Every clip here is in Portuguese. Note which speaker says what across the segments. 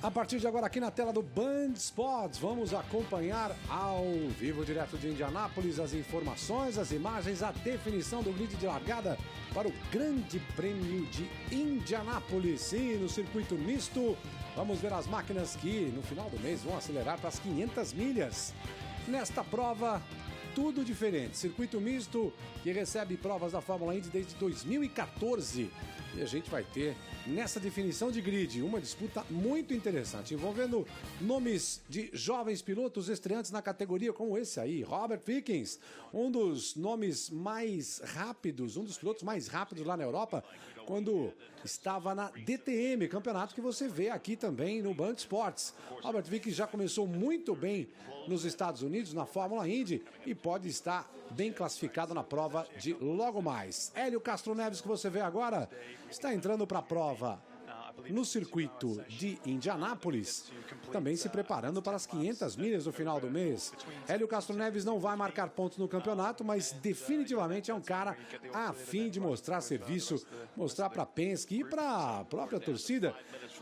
Speaker 1: A partir de agora aqui na tela do Band Sports, vamos acompanhar ao vivo, direto de Indianápolis, as informações, as imagens, a definição do grid de largada para o Grande Prêmio de Indianápolis. Sim, no circuito misto, vamos ver as máquinas que no final do mês vão acelerar para as 500 milhas. Nesta prova, tudo diferente. Circuito misto que recebe provas da Fórmula Indy desde 2014. E a gente vai ter, nessa definição de grid, uma disputa muito interessante, envolvendo nomes de jovens pilotos estreantes na categoria, como esse aí, Robert Wickens, um dos nomes mais rápidos, um dos pilotos mais rápidos lá na Europa, quando estava na DTM, campeonato que você vê aqui também no Band Sports. Robert Wickens já começou muito bem nos Estados Unidos, na Fórmula Indy, e pode estar bem classificado na prova de logo mais. Hélio Castro Neves, que você vê agora, está entrando para a prova no circuito de Indianápolis, também se preparando para as 500 milhas no final do mês. Hélio Castro Neves não vai marcar pontos no campeonato, mas definitivamente é um cara a fim de mostrar serviço, mostrar para a Penske e para a própria torcida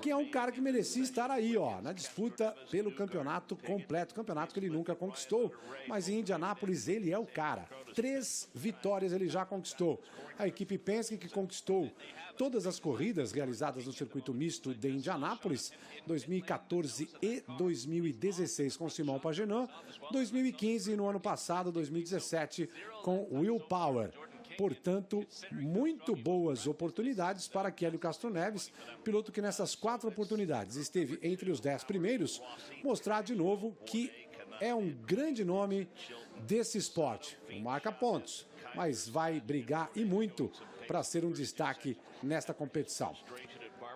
Speaker 1: que é um cara que merecia estar aí, ó, na disputa pelo campeonato completo, campeonato que ele nunca conquistou, mas em Indianápolis ele é o cara. 3 vitórias ele já conquistou. A equipe Penske, que conquistou todas as corridas realizadas no circuito misto de Indianápolis, 2014 e 2016 com Simão Pagenaud, 2015 e no ano passado, 2017, com Will Power. Portanto, muito boas oportunidades para Hélio Castro Neves, piloto que nessas 4 oportunidades esteve entre os 10 primeiros, mostrar de novo que é um grande nome desse esporte. Não marca pontos, mas vai brigar e muito para ser um destaque nesta competição.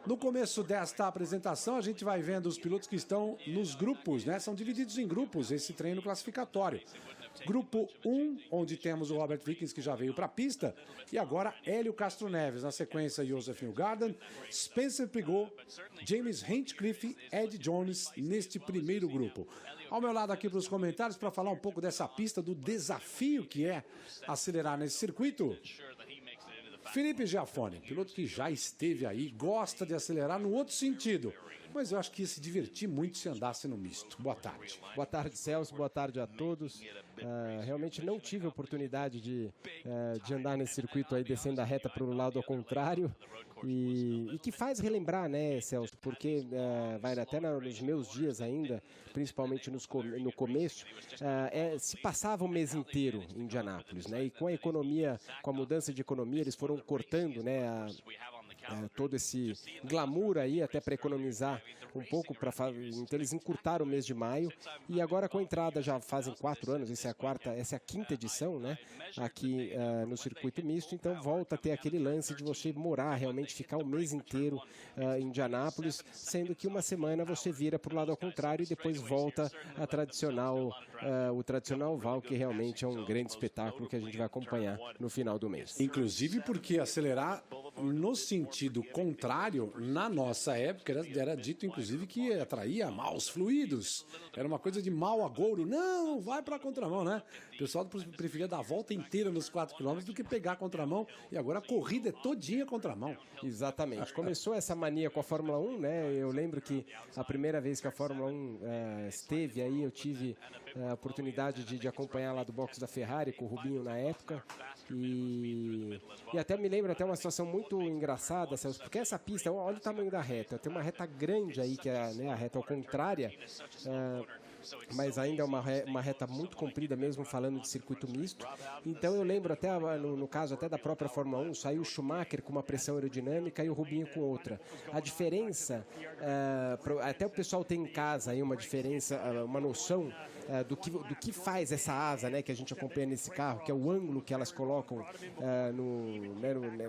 Speaker 1: No começo desta apresentação, a gente vai vendo os pilotos que estão nos grupos, né? São divididos em grupos esse treino classificatório. Grupo 1, onde temos o Robert Wickens, que já veio para a pista, e agora Hélio Castro Neves, na sequência Joseph Newgarden, Spencer Pigot, James Hinchcliffe, Ed Jones neste primeiro grupo. Ao meu lado aqui para os comentários, para falar um pouco dessa pista, do desafio que é acelerar nesse circuito, Felipe Giafone, piloto que já esteve aí, gosta de acelerar no outro sentido, mas eu acho que ia se divertir muito se andasse no misto. Boa tarde.
Speaker 2: Boa tarde, Celso. Boa tarde a todos. Realmente não tive a oportunidade de andar nesse circuito aí, descendo a reta para o lado ao contrário, e que faz relembrar, né, Celso, porque vai até nos meus dias ainda, principalmente no começo, se passava o mês inteiro em Indianápolis, né, e com a economia, com a mudança de economia, eles foram cortando, né, todo esse glamour aí, até para economizar um pouco, então eles encurtaram o mês de maio, e agora com a entrada, já fazem 4 anos, essa é a 5ª edição, né, aqui no circuito misto, então volta a ter aquele lance de você morar, realmente ficar o mês inteiro em Indianápolis, sendo que uma semana você vira para o lado ao contrário e depois volta o tradicional oval, que realmente é um grande espetáculo que a gente vai acompanhar no final do mês.
Speaker 1: Inclusive porque acelerar no sentido contrário, na nossa época, era dito inclusive que atraía maus fluidos. Era uma coisa de mau agouro. Não, vai para a contramão, né? O pessoal preferia dar a volta inteira nos 4 km do que pegar a contramão. E agora a corrida é todinha contramão.
Speaker 2: Exatamente. Começou essa mania com a Fórmula 1, né? Eu lembro que a primeira vez que a Fórmula 1 esteve aí, eu tive a oportunidade de acompanhar lá do box da Ferrari, com o Rubinho na época. E até me lembro até uma situação muito engraçada, Celso, porque essa pista, olha o tamanho da reta, tem uma reta grande aí, que é, né, a reta ao contrária, mas ainda é uma reta muito comprida, mesmo falando de circuito misto. Então eu lembro até, no caso até da própria Fórmula 1, saiu o Schumacher com uma pressão aerodinâmica e o Rubinho com outra. A diferença, até o pessoal tem em casa aí uma diferença, uma noção do que faz essa asa, né, que a gente acompanha nesse carro, que é o ângulo que elas colocam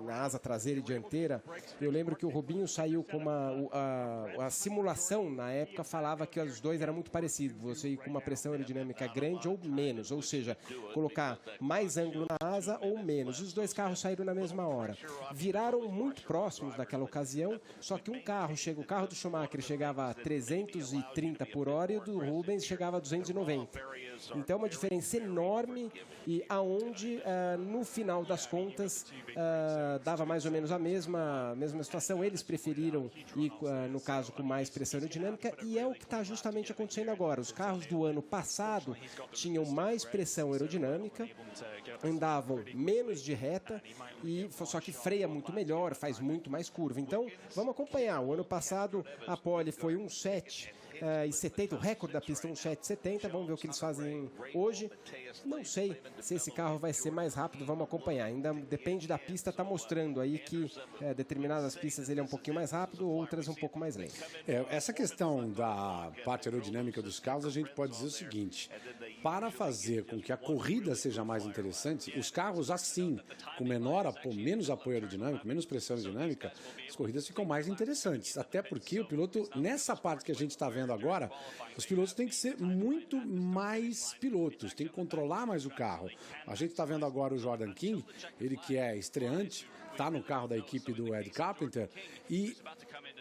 Speaker 2: na asa traseira e dianteira. Eu lembro que o Rubinho saiu com a simulação na época falava que os dois eram muito parecidos, você ir com uma pressão aerodinâmica grande ou menos, ou seja, colocar mais ângulo na asa ou menos. Os dois carros saíram na mesma hora. Viraram muito próximos naquela ocasião, só que o carro do Schumacher chegava a 330 por hora e o do Rubens chegava a 290. 1,90. Então, uma diferença enorme e aonde, no final das contas, dava mais ou menos a mesma situação. Eles preferiram ir, no caso, com mais pressão aerodinâmica, e é o que está justamente acontecendo agora. Os carros do ano passado tinham mais pressão aerodinâmica, andavam menos de reta, e só que freia muito melhor, faz muito mais curva. Então, vamos acompanhar. O ano passado, a pole foi 1,770, o recorde da pista 1,770. Vamos ver o que eles fazem hoje. Não sei se esse carro vai ser mais rápido, vamos acompanhar. Ainda depende da pista, está mostrando aí que determinadas pistas ele é um pouquinho mais rápido, outras um pouco mais lento.
Speaker 1: Essa questão da parte aerodinâmica dos carros, a gente pode dizer o seguinte: para fazer com que a corrida seja mais interessante, os carros assim, com menos apoio aerodinâmico, menos pressão aerodinâmica, as corridas ficam mais interessantes. Até porque o piloto, nessa parte que a gente está vendo agora, os pilotos têm que ser muito mais pilotos, tem que controlar mais o carro. A gente está vendo agora o Jordan King, ele que é estreante, está no carro da equipe do Ed Carpenter, e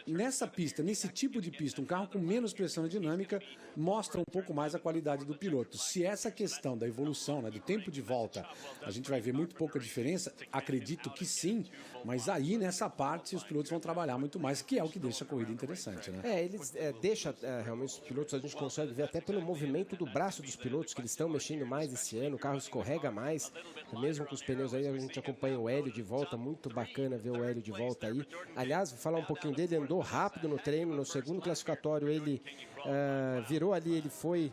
Speaker 1: nessa pista, nesse tipo de pista, um carro com menos pressão aerodinâmica mostra um pouco mais a qualidade do piloto. Se essa questão da evolução, do tempo de volta, a gente vai ver muito pouca diferença, acredito que sim, mas aí nessa parte os pilotos vão trabalhar muito mais, que é o que deixa a corrida interessante, né?
Speaker 2: Eles deixam realmente os pilotos, a gente consegue ver até pelo movimento do braço dos pilotos, que eles estão mexendo mais esse ano, o carro escorrega mais, mesmo com os pneus aí, a gente acompanha o Hélio de volta, muito bacana ver o Hélio de volta aí. Aliás, vou falar um pouquinho dele, andou rápido no treino, no segundo classificatório ele virou ali, ele foi,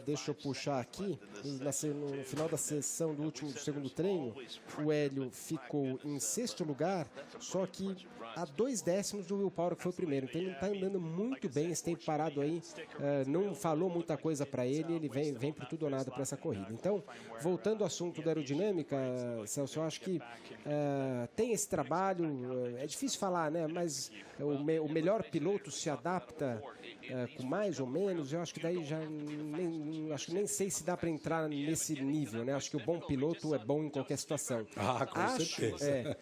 Speaker 2: deixa eu puxar aqui, no final da sessão do segundo treino, o Hélio ficou em sexto lugar, só que a 2 décimos do Will Power, que foi o primeiro. Então ele está andando muito bem esse tempo parado aí, não falou muita coisa para ele vem por tudo ou nada para essa corrida. Então, voltando ao assunto da aerodinâmica, Celso, eu acho que tem esse trabalho, é difícil falar, né? Mas o melhor piloto se adapta com mais ou menos. Eu acho que daí já nem sei se dá para entrar nesse nível, né? Acho que o bom piloto é bom em qualquer situação.
Speaker 1: Com certeza.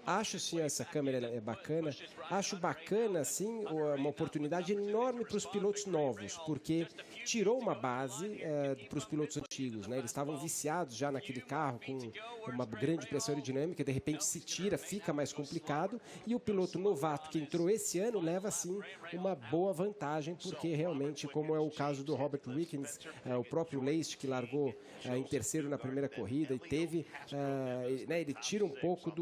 Speaker 2: Acho sim, essa câmera é bacana. Acho bacana, sim, uma oportunidade enorme para os pilotos novos, porque tirou uma base para os pilotos antigos, né? Eles estavam viciados já naquele carro com uma grande pressão aerodinâmica, de repente se tira, fica mais complicado, e o piloto novato que entrou esse ano leva, sim, uma boa vantagem, porque realmente, como é o caso do Robert Wickens, o próprio Leist, que largou em terceiro na primeira corrida e teve, ele tira um pouco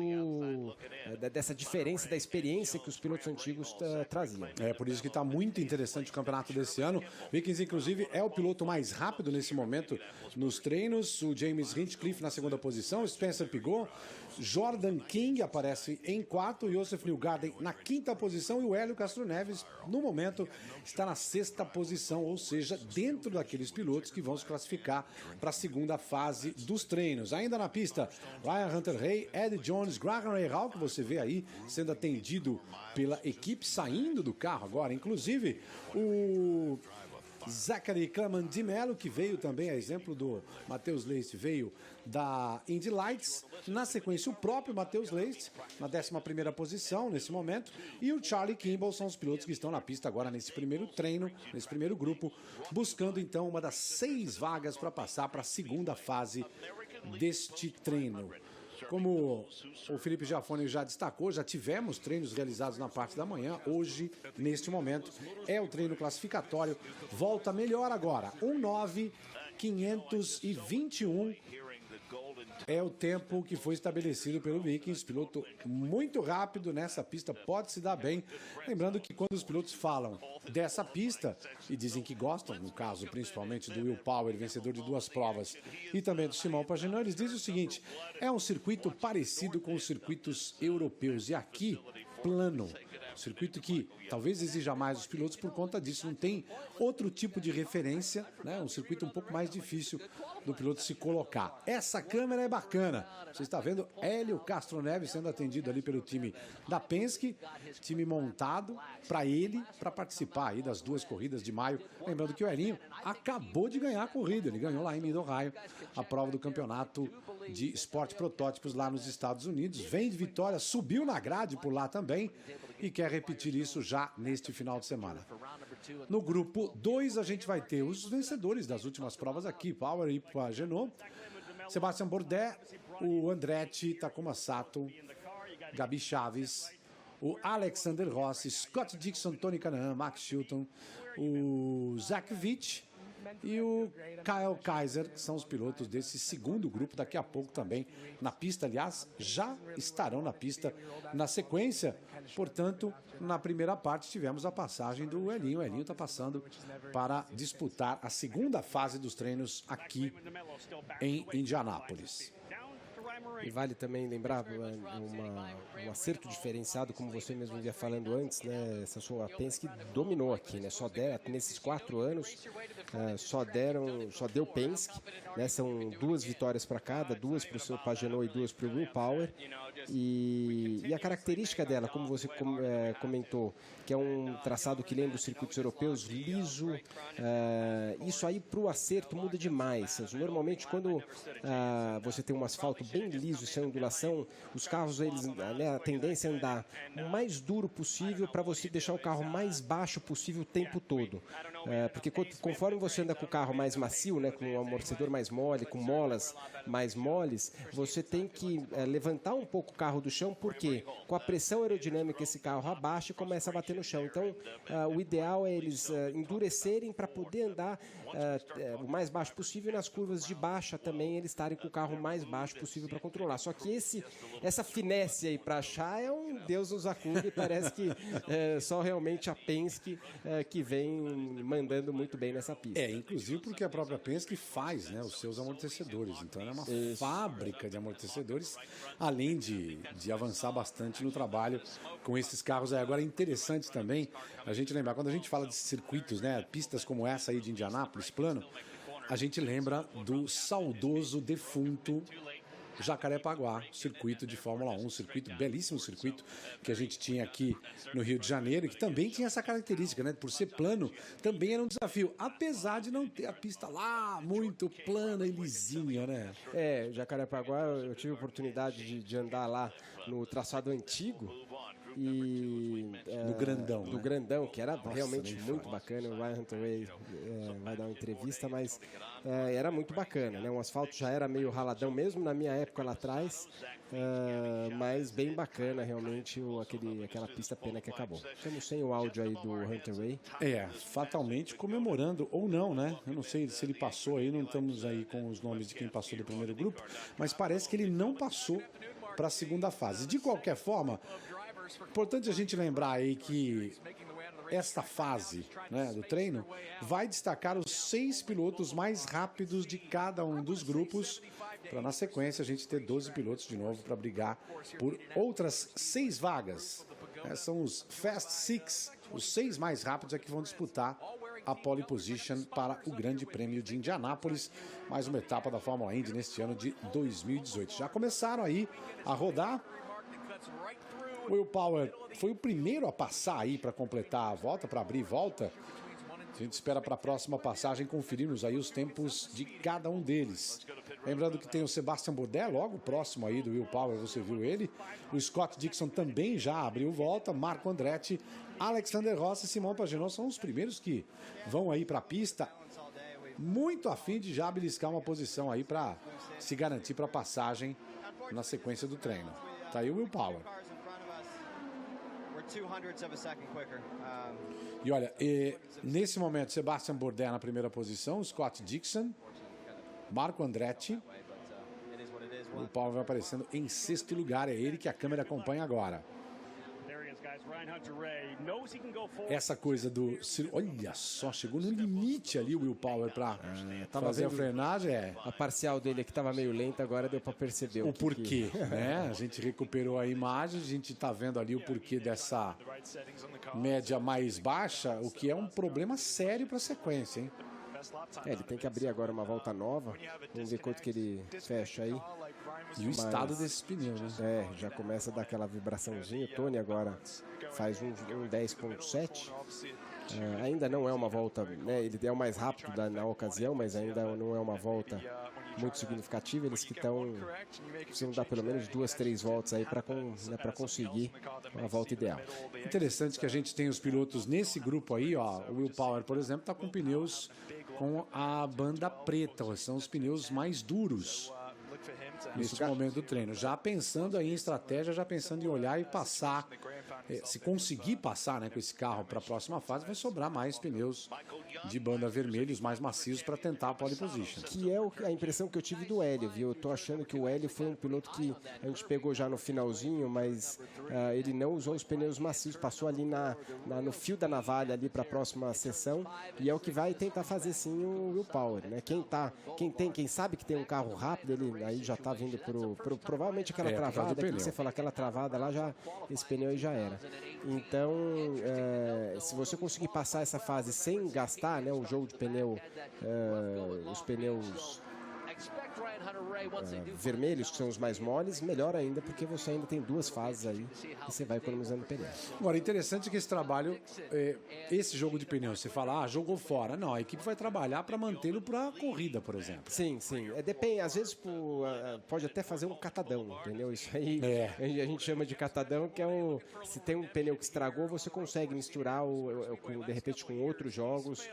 Speaker 2: dessa diferença da experiência que os pilotos antigos traziam.
Speaker 1: Por isso que está muito interessante o campeonato desse ano. Wickens, inclusive, é o piloto mais rápido nesse momento nos treinos. O James Hinchcliffe na segunda posição, Spencer Pigot, Jordan King aparece em quarto, Josef Newgarden na quinta posição, e o Hélio Castro Neves, no momento, está na sexta posição, ou seja, dentro daqueles pilotos que vão se classificar para a segunda fase dos treinos. Ainda na pista, Ryan Hunter-Reay, Eddie Jones, Graham Rahal, que você vê aí sendo atendido pela equipe, saindo do carro agora. Inclusive, o Zachary Clement de Mello, que veio também, a exemplo do Matheus Leist, veio da Indy Lights. Na sequência, o próprio Matheus Leist, na 11ª posição nesse momento, e o Charlie Kimball são os pilotos que estão na pista agora nesse primeiro treino, nesse primeiro grupo, buscando então uma das 6 vagas para passar para a segunda fase deste treino. Como o Felipe Giafone já destacou, já tivemos treinos realizados na parte da manhã. Hoje, neste momento, é o treino classificatório. Volta melhor agora. 1:09.521 é o tempo que foi estabelecido pelo Wickens. Piloto muito rápido nessa pista, pode se dar bem. Lembrando que quando os pilotos falam dessa pista e dizem que gostam, no caso principalmente do Will Power, vencedor de 2 provas, e também do Simão Pagenaud, eles dizem o seguinte: é um circuito parecido com os circuitos europeus, e aqui plano. Circuito que talvez exija mais os pilotos por conta disso, não tem outro tipo de referência, né? Um circuito um pouco mais difícil do piloto se colocar. Essa câmera é bacana. Você está vendo Hélio Castro Neves sendo atendido ali pelo time da Penske, time montado para ele, para participar aí das 2 corridas de maio. Lembrando que o Helinho acabou de ganhar a corrida, ele ganhou lá em Mid-Ohio a prova do campeonato de esporte protótipos lá nos Estados Unidos. Vem de vitória, subiu na grade por lá também e quer repetir isso já neste final de semana. No grupo 2, a gente vai ter os vencedores das últimas provas aqui, Power e Pagenot, Sebastian Bourdais, o Andretti, Takuma Sato, Gabi Chaves, o Alexander Rossi, Scott Dixon, Tony Kanaan, Max Chilton, o Zach Witt e o Kyle Kaiser, que são os pilotos desse segundo grupo. Daqui a pouco também na pista, aliás, já estarão na pista na sequência. Portanto, na primeira parte tivemos a passagem do Elinho. O Elinho está passando para disputar a segunda fase dos treinos aqui em Indianápolis.
Speaker 2: E vale também lembrar um acerto diferenciado, como você mesmo ia falando antes, né? Essa sua Penske dominou aqui, né? Nesses 4 anos, só deu Penske, né? São 2 vitórias para cada, 2 para o seu Pagenot e 2 para o Will Power. E a característica dela, como você comentou, que é um traçado que lembra os circuitos europeus, liso, isso aí para o acerto muda demais. Normalmente, quando você tem um asfalto bem liso e sem ondulação, os carros, né, a tendência é andar o mais duro possível para você deixar o carro mais baixo possível o tempo todo. Porque conforme você anda com o carro mais macio, né, com o amortecedor mais mole, com molas mais moles, você tem que levantar um pouco o carro do chão, porque com a pressão aerodinâmica esse carro abaixa e começa a bater no chão. Então, o ideal é eles endurecerem para poder andar o mais baixo possível, e nas curvas de baixa também eles estarem com o carro mais baixo possível para controlar. Só que essa finesse aí para achar é um Deus nos acuda, e parece que só realmente a Penske que vem mandando muito bem nessa pista.
Speaker 1: Inclusive porque a própria Penske faz, né, os seus amortecedores. Então ela é uma fábrica de amortecedores, além de avançar bastante no trabalho com esses carros. Agora é interessante também a gente lembrar, quando a gente fala de circuitos, né, pistas como essa aí de Indianápolis, plano, a gente lembra do saudoso defunto Jacarepaguá, circuito de Fórmula 1, circuito, belíssimo circuito que a gente tinha aqui no Rio de Janeiro, e que também tinha essa característica, né? Por ser plano, também era um desafio, apesar de não ter a pista lá muito plana e lisinha, né?
Speaker 2: Jacarepaguá, eu tive a oportunidade de andar lá no traçado antigo, e
Speaker 1: do grandão,
Speaker 2: do grandão, que era realmente muito bacana. O Ryan Hunter-Reay vai dar uma entrevista, mas era muito bacana, né? O asfalto já era meio raladão mesmo na minha época lá atrás, mas bem bacana realmente aquela pista, pena que acabou. Estamos sem o áudio aí do Hunter-Reay.
Speaker 1: Fatalmente comemorando, ou não, né? Eu não sei se ele passou aí, não estamos aí com os nomes de quem passou do primeiro grupo, mas parece que ele não passou para a segunda fase. De qualquer forma, importante a gente lembrar aí que esta fase, né, do treino vai destacar os 6 pilotos mais rápidos de cada um dos grupos, para na sequência a gente ter 12 pilotos de novo para brigar por outras 6 vagas. São os Fast Six, os 6 mais rápidos é que vão disputar a pole position para o Grande Prêmio de Indianápolis, mais uma etapa da Fórmula Indy neste ano de 2018. Já começaram aí a rodar. O Will Power foi o primeiro a passar aí para completar a volta, para abrir volta. A gente espera para a próxima passagem conferirmos aí os tempos de cada um deles. Lembrando que tem o Sebastian Bourdais logo próximo aí do Will Power, você viu ele. O Scott Dixon também já abriu volta. Marco Andretti, Alexander Rossi e Simão Pagenaud são os primeiros que vão aí para a pista, muito a fim de já beliscar uma posição aí para se garantir para a passagem na sequência do treino. Tá aí o Will Power. E olha, nesse momento, Sebastian Bourdais na primeira posição, Scott Dixon, Marco Andretti. O Power vai aparecendo em 6º lugar, é ele que a câmera acompanha agora. Essa coisa do... Olha só, chegou no limite ali o Will Power para fazer a frenagem.
Speaker 2: A parcial dele aqui estava meio lenta, agora deu para perceber
Speaker 1: o porquê, né? A gente recuperou a imagem, a gente está vendo ali o porquê dessa média mais baixa, o que é um problema sério para a sequência, hein?
Speaker 2: Ele tem que abrir agora uma volta nova. Vamos ver quanto que ele fecha aí.
Speaker 1: E o estado desses pneus, né?
Speaker 2: Já começa a dar aquela vibraçãozinha. O Tony agora faz um 10.7. Ainda não é uma volta, né? Ele é o mais rápido na ocasião, mas ainda não é uma volta muito significativa, eles que precisam dar pelo menos 2, 3 voltas aí para conseguir uma volta ideal.
Speaker 1: Interessante que a gente tem os pilotos nesse grupo aí, ó, o Will Power, por exemplo, está com pneus com a banda preta, são os pneus mais duros nesse momento do treino, já pensando aí em estratégia, já pensando em olhar e passar, se conseguir passar, né, com esse carro para a próxima fase, vai sobrar mais pneus de banda vermelha, os mais macios, para tentar a pole position.
Speaker 2: Que é a impressão que eu tive do Hélio, viu? Eu tô achando que o Hélio foi um piloto que a gente pegou já no finalzinho, mas ele não usou os pneus macios, passou ali no fio da navalha ali para a próxima sessão, e é o que vai tentar fazer sim o Will Power, né? Quem sabe que tem um carro rápido, ele aí já tá vindo provavelmente aquela travada que você falou, aquela travada lá, já esse pneu aí já era. Então, se você conseguir passar essa fase sem gastar, né, o jogo de pneu, os pneus vermelhos, que são os mais moles, melhor ainda, porque você ainda tem 2 fases aí e você vai economizando pneu.
Speaker 1: Agora, interessante que esse trabalho, esse jogo de pneus, você fala, jogou fora. Não, a equipe vai trabalhar para mantê-lo para a corrida, por exemplo.
Speaker 2: Sim. Depende, às vezes pode até fazer um catadão, entendeu? Isso aí a gente chama de catadão, que é se tem um pneu que estragou, você consegue misturar de repente com outros jogos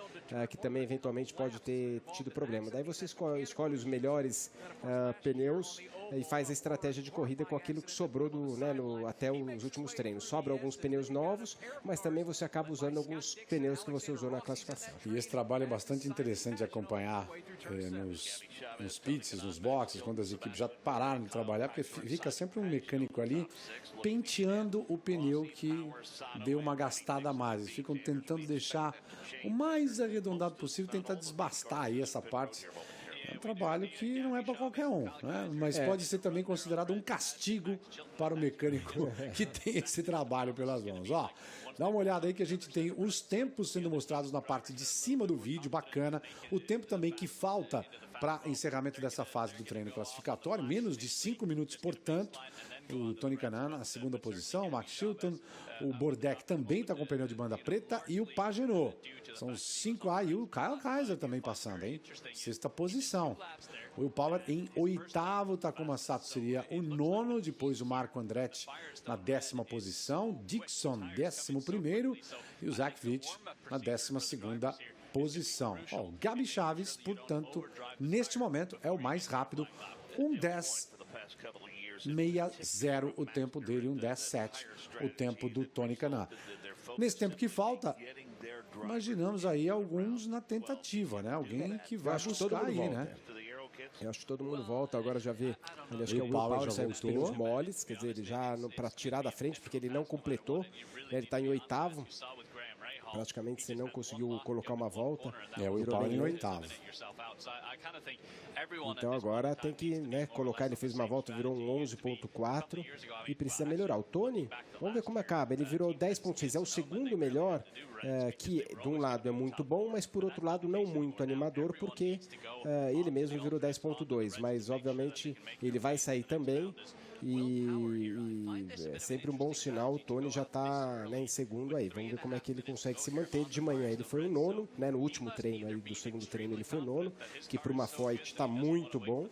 Speaker 2: que também eventualmente pode ter tido problema. Daí você escolhe os melhores pneus e faz a estratégia de corrida com aquilo que sobrou até os últimos treinos. Sobra alguns pneus novos, mas também você acaba usando alguns pneus que você usou na classificação.
Speaker 1: E esse trabalho é bastante interessante de acompanhar nos pits, nos boxes, quando as equipes já pararam de trabalhar, porque fica sempre um mecânico ali penteando o pneu que deu uma gastada a mais. Eles ficam tentando deixar o mais arredondado possível, tentar desbastar aí essa parte. É um trabalho que não é para qualquer um, né? Mas pode ser também considerado um castigo para o mecânico que tem esse trabalho pelas mãos. Ó, dá uma olhada aí que a gente tem os tempos sendo mostrados na parte de cima do vídeo, bacana. O tempo também que falta para encerramento dessa fase do treino classificatório, menos de 5 minutos, portanto. O Tony Kanaan na segunda posição, o Max Chilton, o Bordek também está com pneu de banda preta e o Pagenaud. São os 5 e o Kyle Kaiser também passando, hein? 6ª posição. O Will Power em 8º, Takuma Sato seria o 9º, depois o Marco Andretti na 10ª posição, Dixon 11º e o Zach Witt na 12ª posição. O Gabi Chaves, portanto, neste momento é o mais rápido, 1:10.60 o tempo dele, 1:10.7 o tempo do Tony Kanaan. Nesse tempo que falta, imaginamos aí alguns na tentativa, né? Alguém que vai buscar aí, né?
Speaker 2: Eu acho que todo mundo volta, agora já vê. Acho que o Will Power saiu os pneus moles, quer dizer, ele já para tirar da frente, porque ele não completou, né? Ele está em 8º. Praticamente você não conseguiu colocar uma volta.
Speaker 1: O Will Power em 8º.
Speaker 2: Então agora tem que, né, colocar. Ele fez uma volta, virou um 11.4 e precisa melhorar. O Tony, vamos ver como acaba. Ele virou 10.6, é o segundo melhor, que de um lado é muito bom, mas por outro lado não muito animador, porque ele mesmo virou 10.2. Mas obviamente ele vai sair também. E é sempre um bom sinal. O Tony já está, né, em segundo aí. Vamos ver como é que ele consegue se manter. De manhã ele foi o 9º, né, no último treino aí, do segundo treino ele foi o 9º, que para uma Foyt está muito bom.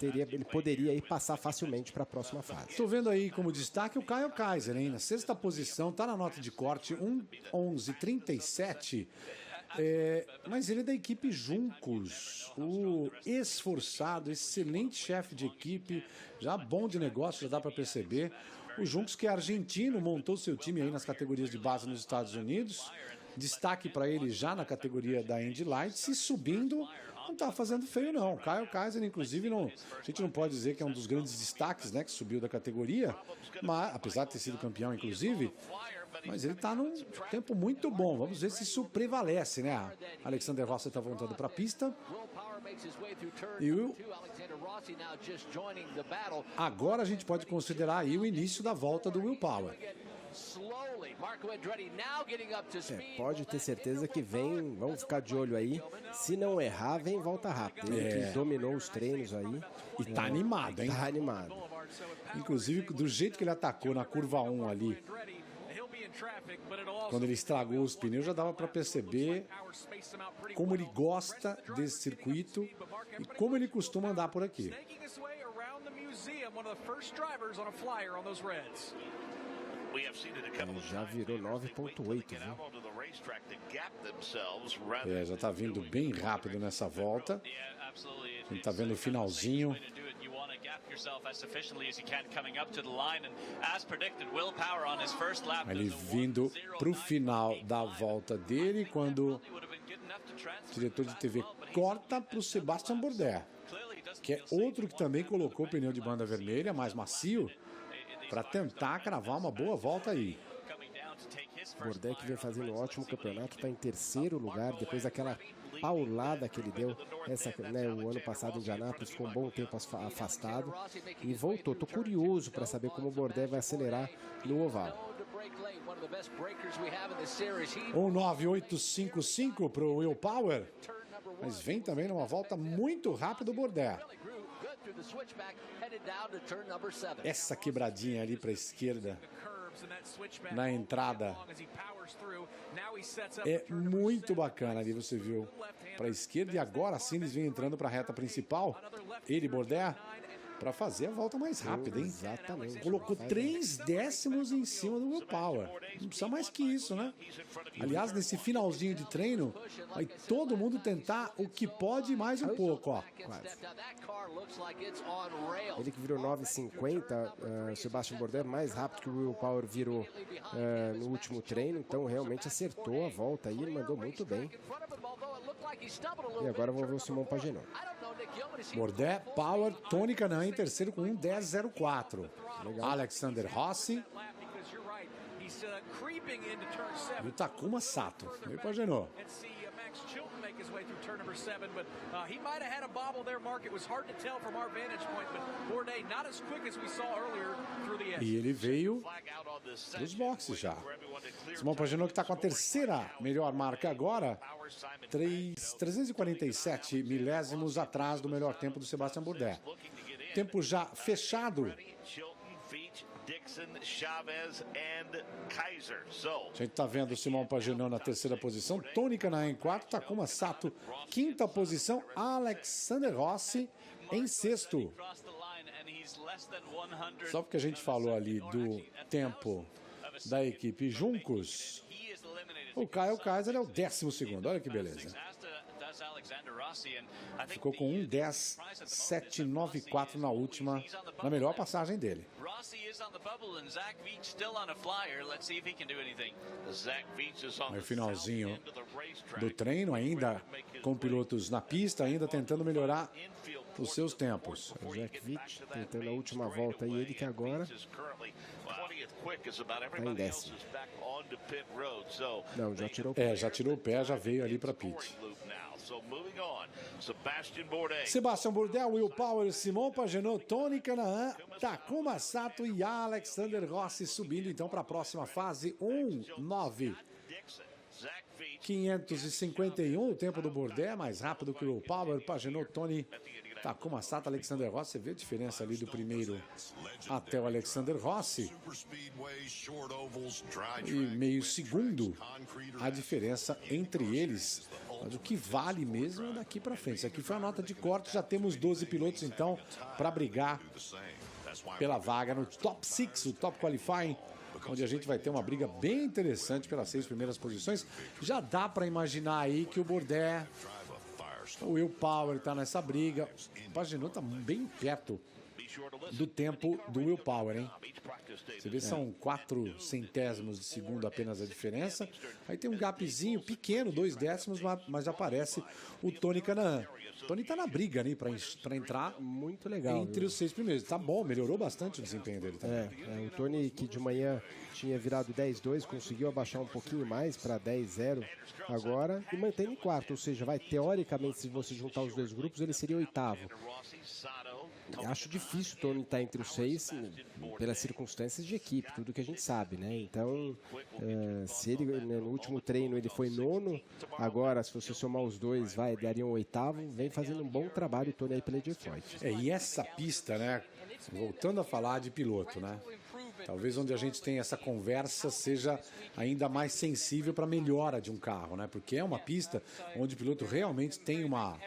Speaker 2: E ele poderia aí passar facilmente para a próxima fase.
Speaker 1: Estou vendo aí como destaque o Kyle Kaiser, hein? Na 6ª posição, está na nota de corte 1:11.37. Mas ele é da equipe Juncos, o esforçado, excelente chefe de equipe, já bom de negócio, já dá para perceber. O Juncos, que é argentino, montou seu time aí nas categorias de base nos Estados Unidos. Destaque para ele já na categoria da Indy Lights e subindo, não está fazendo feio não. Kyle Kaiser, inclusive, a gente não pode dizer que é um dos grandes destaques, né, que subiu da categoria, mas apesar de ter sido campeão, inclusive. Mas ele está num tempo muito bom. Vamos ver se isso prevalece, né? Alexander Rossi está voltando para a pista. E agora a gente pode considerar aí o início da volta do Will Power.
Speaker 2: Pode ter certeza que vamos ficar de olho aí. Se não errar, vem volta rápida. Ele que dominou os treinos aí.
Speaker 1: E tá animado, hein?
Speaker 2: Tá animado.
Speaker 1: Inclusive, do jeito que ele atacou na curva 1 ali, Quando ele estragou os pneus, já dava para perceber como ele gosta desse circuito e como ele costuma andar por aqui.
Speaker 2: Já virou 9.8, viu?
Speaker 1: Já está vindo bem rápido nessa volta. A gente está vendo o finalzinho. Ele vindo para o final da volta dele, quando o diretor de TV corta para o Sebastian Bourdais, que é outro que também colocou o pneu de banda vermelha, mais macio, para tentar cravar uma boa volta aí.
Speaker 2: Bourdais, que vem fazendo um ótimo campeonato, está em terceiro lugar, depois daquela paulada que ele deu o ano passado em Indianápolis, ficou um bom tempo afastado e voltou. Estou curioso para saber como o Bourdais vai acelerar no oval.
Speaker 1: 1.9855 para o Will Power, mas vem também numa volta muito rápida o Bourdais. Essa quebradinha ali para a esquerda na entrada é muito bacana ali, você viu, para a esquerda, e agora sim eles vêm entrando para a reta principal, ele e Bourdais, para fazer a volta mais rápida, hein?
Speaker 2: Exatamente.
Speaker 1: Colocou 3 décimos em cima do Will Power. Não precisa mais que isso, né? Aliás, nesse finalzinho de treino, vai todo mundo tentar o que pode mais um pouco, ó.
Speaker 2: Quase. Ele que virou 9,50, o Sebastian Bourdais mais rápido que o Will Power virou no último treino, então realmente acertou a volta aí, ele mandou muito bem. E agora vamos ver o Simon Pagenaud.
Speaker 1: Bourdais, Power, Tony Kanaan em terceiro com 1:10.04. Alexander Rossi e o Takuma Sato. E o Pagenaud. E ele veio dos boxes já. Simon Pagenaud, que está com a terceira melhor marca agora, 347 milésimos atrás do melhor tempo do Sebastian Bourdais. Tempo já fechado. A gente está vendo o Simon Pagenaud na terceira posição, Tony Kanaan em quarto, Takuma Sato quinta posição, Alexander Rossi em sexto. Só porque a gente falou ali do tempo da equipe Juncos, o Kyle Kaiser é o 12º, olha que beleza. Ficou com 1:10.794 na melhor passagem dele. No finalzinho do treino, ainda com pilotos na pista, ainda tentando melhorar os seus tempos.
Speaker 2: O Zach Veach tentando a última volta e ele que agora está em décimo. Não, já tirou o pé.
Speaker 1: Já tirou o pé, já veio ali para pit. Sebastian Bourdais, Will Power, Simon Pagenaud, Tony Kanaan, Takuma Sato e Alexander Rossi subindo então para a próxima fase. 1:09.551, o tempo do Bourdais, mais rápido que o Will Power, Pagenaud, Tony, Takuma Sato, Alexander Rossi. Você vê a diferença ali do primeiro até o Alexander Rossi. E meio segundo a diferença entre eles. Mas o que vale mesmo é daqui para frente. Isso aqui foi a nota de corte. Já temos 12 pilotos então para brigar pela vaga no Top 6, o Top Qualifying, onde a gente vai ter uma briga bem interessante pelas 6 primeiras posições. Já dá para imaginar aí que o Bourdais, o Will Power está nessa briga. O Pagenaud está bem perto do tempo do Will Power, hein? Você vê, são 4 centésimos de segundo apenas a diferença. Aí tem um gapzinho pequeno, 2 décimos, mas aparece o Tony Kanaan. O Tony tá na briga, né, para entrar
Speaker 2: muito legal
Speaker 1: entre os 6 primeiros. Tá bom, melhorou bastante o desempenho dele também.
Speaker 2: O Tony, que de manhã tinha virado 10-2, conseguiu abaixar um pouquinho mais para 10-0 agora e mantém em quarto. Ou seja, vai teoricamente, se você juntar os dois grupos, ele seria oitavo. Acho difícil o Tony estar entre os 6 pelas circunstâncias de equipe, tudo que a gente sabe, né? Então, se ele no último treino ele foi nono, agora se você somar os dois, daria um oitavo. Vem fazendo um bom trabalho o Tony aí pela Detroit.
Speaker 1: E essa pista, né? Voltando a falar de piloto, né? Talvez onde a gente tem essa conversa seja ainda mais sensível para a melhora de um carro, né? Porque é uma pista onde o piloto realmente tem uma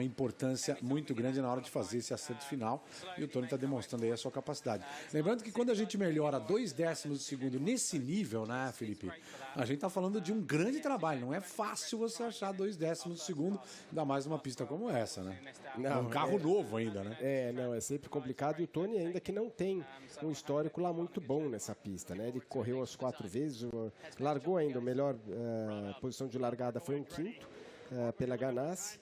Speaker 1: importância muito grande na hora de fazer esse acerto final, e o Tony está demonstrando aí a sua capacidade. Lembrando que quando a gente melhora 2 décimos de segundo nesse nível, né, Felipe, a gente está falando de um grande trabalho. Não é fácil você achar 2 décimos de segundo, ainda mais numa pista como essa, né?
Speaker 2: Não,
Speaker 1: um carro novo ainda, né?
Speaker 2: Não, é sempre complicado, e o Tony ainda que não tem um histórico lá muito bom nessa pista, né? Ele correu as 4 vezes, largou ainda, a melhor posição de largada foi um quinto pela Ganassi,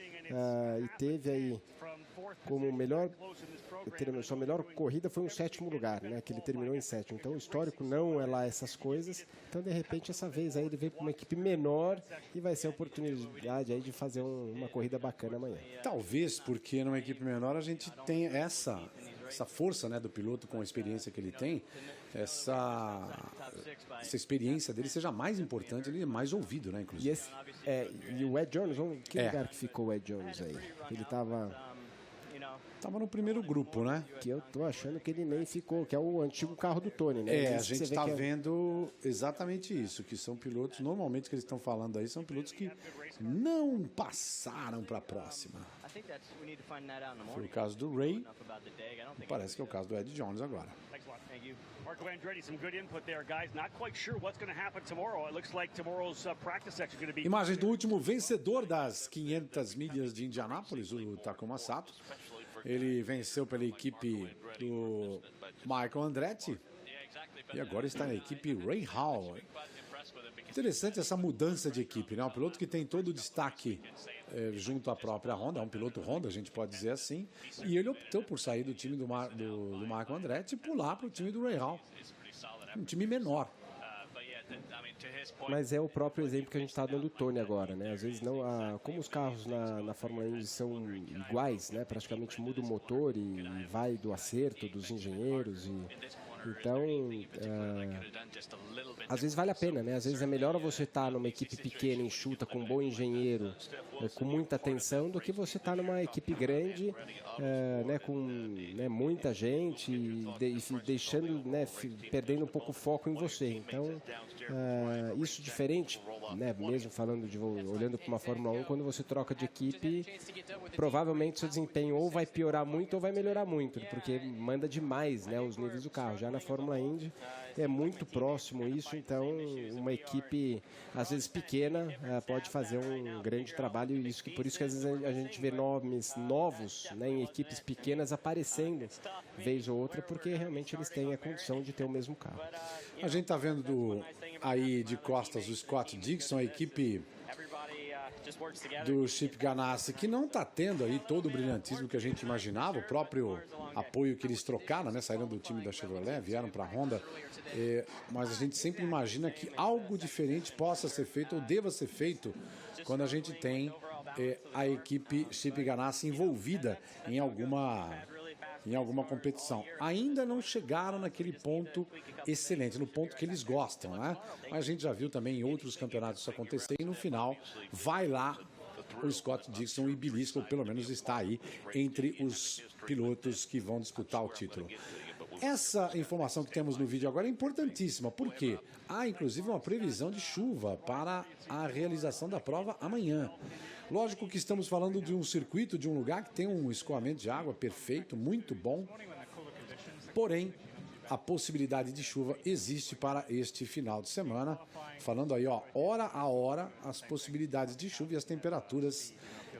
Speaker 2: e teve aí como sua melhor corrida foi um 7º lugar, né? Que ele terminou em 7º. Então o histórico não é lá essas coisas. Então de repente essa vez aí ele veio para uma equipe menor e vai ser a oportunidade aí de fazer uma corrida bacana amanhã.
Speaker 1: Talvez porque numa equipe menor a gente tem essa força, né, do piloto com a experiência que ele tem, essa experiência dele seja mais importante, ele é mais ouvido, né, inclusive.
Speaker 2: E o Ed Jones, que lugar que ficou o Ed Jones aí? Ele estava
Speaker 1: no primeiro grupo, né?
Speaker 2: Que eu tô achando que ele nem ficou, que é o antigo carro do Tony, né?
Speaker 1: A gente está vendo exatamente isso, que são pilotos, normalmente que eles estão falando aí, são pilotos que não passaram para a próxima. Foi o caso do Ray, parece que é o caso do Ed Jones agora.
Speaker 3: Marco Andretti, some good input there, guys. Not quite sure what's going to happen tomorrow. It looks like tomorrow's practice section is going to be...
Speaker 1: Imagens do último vencedor das 500 milhas de Indianápolis, o Takuma Sato. Ele venceu pela equipe do Marco Andretti e agora está na equipe Ray Hall. Interessante essa mudança de equipe, né? Um piloto que tem todo o destaque junto à própria Honda, é um piloto Honda, a gente pode dizer assim, e ele optou por sair do time do Marco Andretti e pular para o time do Ray Hall, um time menor.
Speaker 2: Mas é o próprio exemplo que a gente está dando do Tony agora, né? Às vezes não, como os carros na Fórmula 1 são iguais, né? Praticamente muda o motor e vai do acerto dos engenheiros então, às vezes vale a pena, né? Às vezes é melhor você estar numa equipe pequena, enxuta, com um bom engenheiro, com muita atenção, do que você estar numa equipe grande, né, com muita gente e deixando, né, perdendo um pouco o foco em você. Então, isso diferente, né? Mesmo olhando para uma Fórmula 1, quando você troca de equipe, provavelmente seu desempenho ou vai piorar muito ou vai melhorar muito, porque manda demais, né, os níveis do carro. Já na Fórmula Indy é muito próximo isso, então uma equipe às vezes pequena pode fazer um grande trabalho, e por isso que às vezes a gente vê nomes novos, né, em equipes pequenas aparecendo vez ou outra, porque realmente eles têm a condição de ter o mesmo carro.
Speaker 1: A gente está vendo aí de costas o Scott Dixon, a equipe do Chip Ganassi, que não está tendo aí todo o brilhantismo que a gente imaginava, o próprio apoio que eles trocaram, né, saíram do time da Chevrolet, vieram para a Honda, mas a gente sempre imagina que algo diferente possa ser feito ou deva ser feito quando a gente tem a equipe Chip Ganassi envolvida em alguma competição. Ainda não chegaram naquele ponto excelente, no ponto que eles gostam, né? Mas a gente já viu também em outros campeonatos isso acontecer, e no final vai lá o Scott Dixon e belisca, ou pelo menos está aí entre os pilotos que vão disputar o título. Essa informação que temos no vídeo agora é importantíssima, porque há inclusive uma previsão de chuva para a realização da prova amanhã. Lógico que estamos falando de um circuito, de um lugar que tem um escoamento de água perfeito, muito bom, porém a possibilidade de chuva existe para este final de semana. Falando aí, hora a hora, as possibilidades de chuva e as temperaturas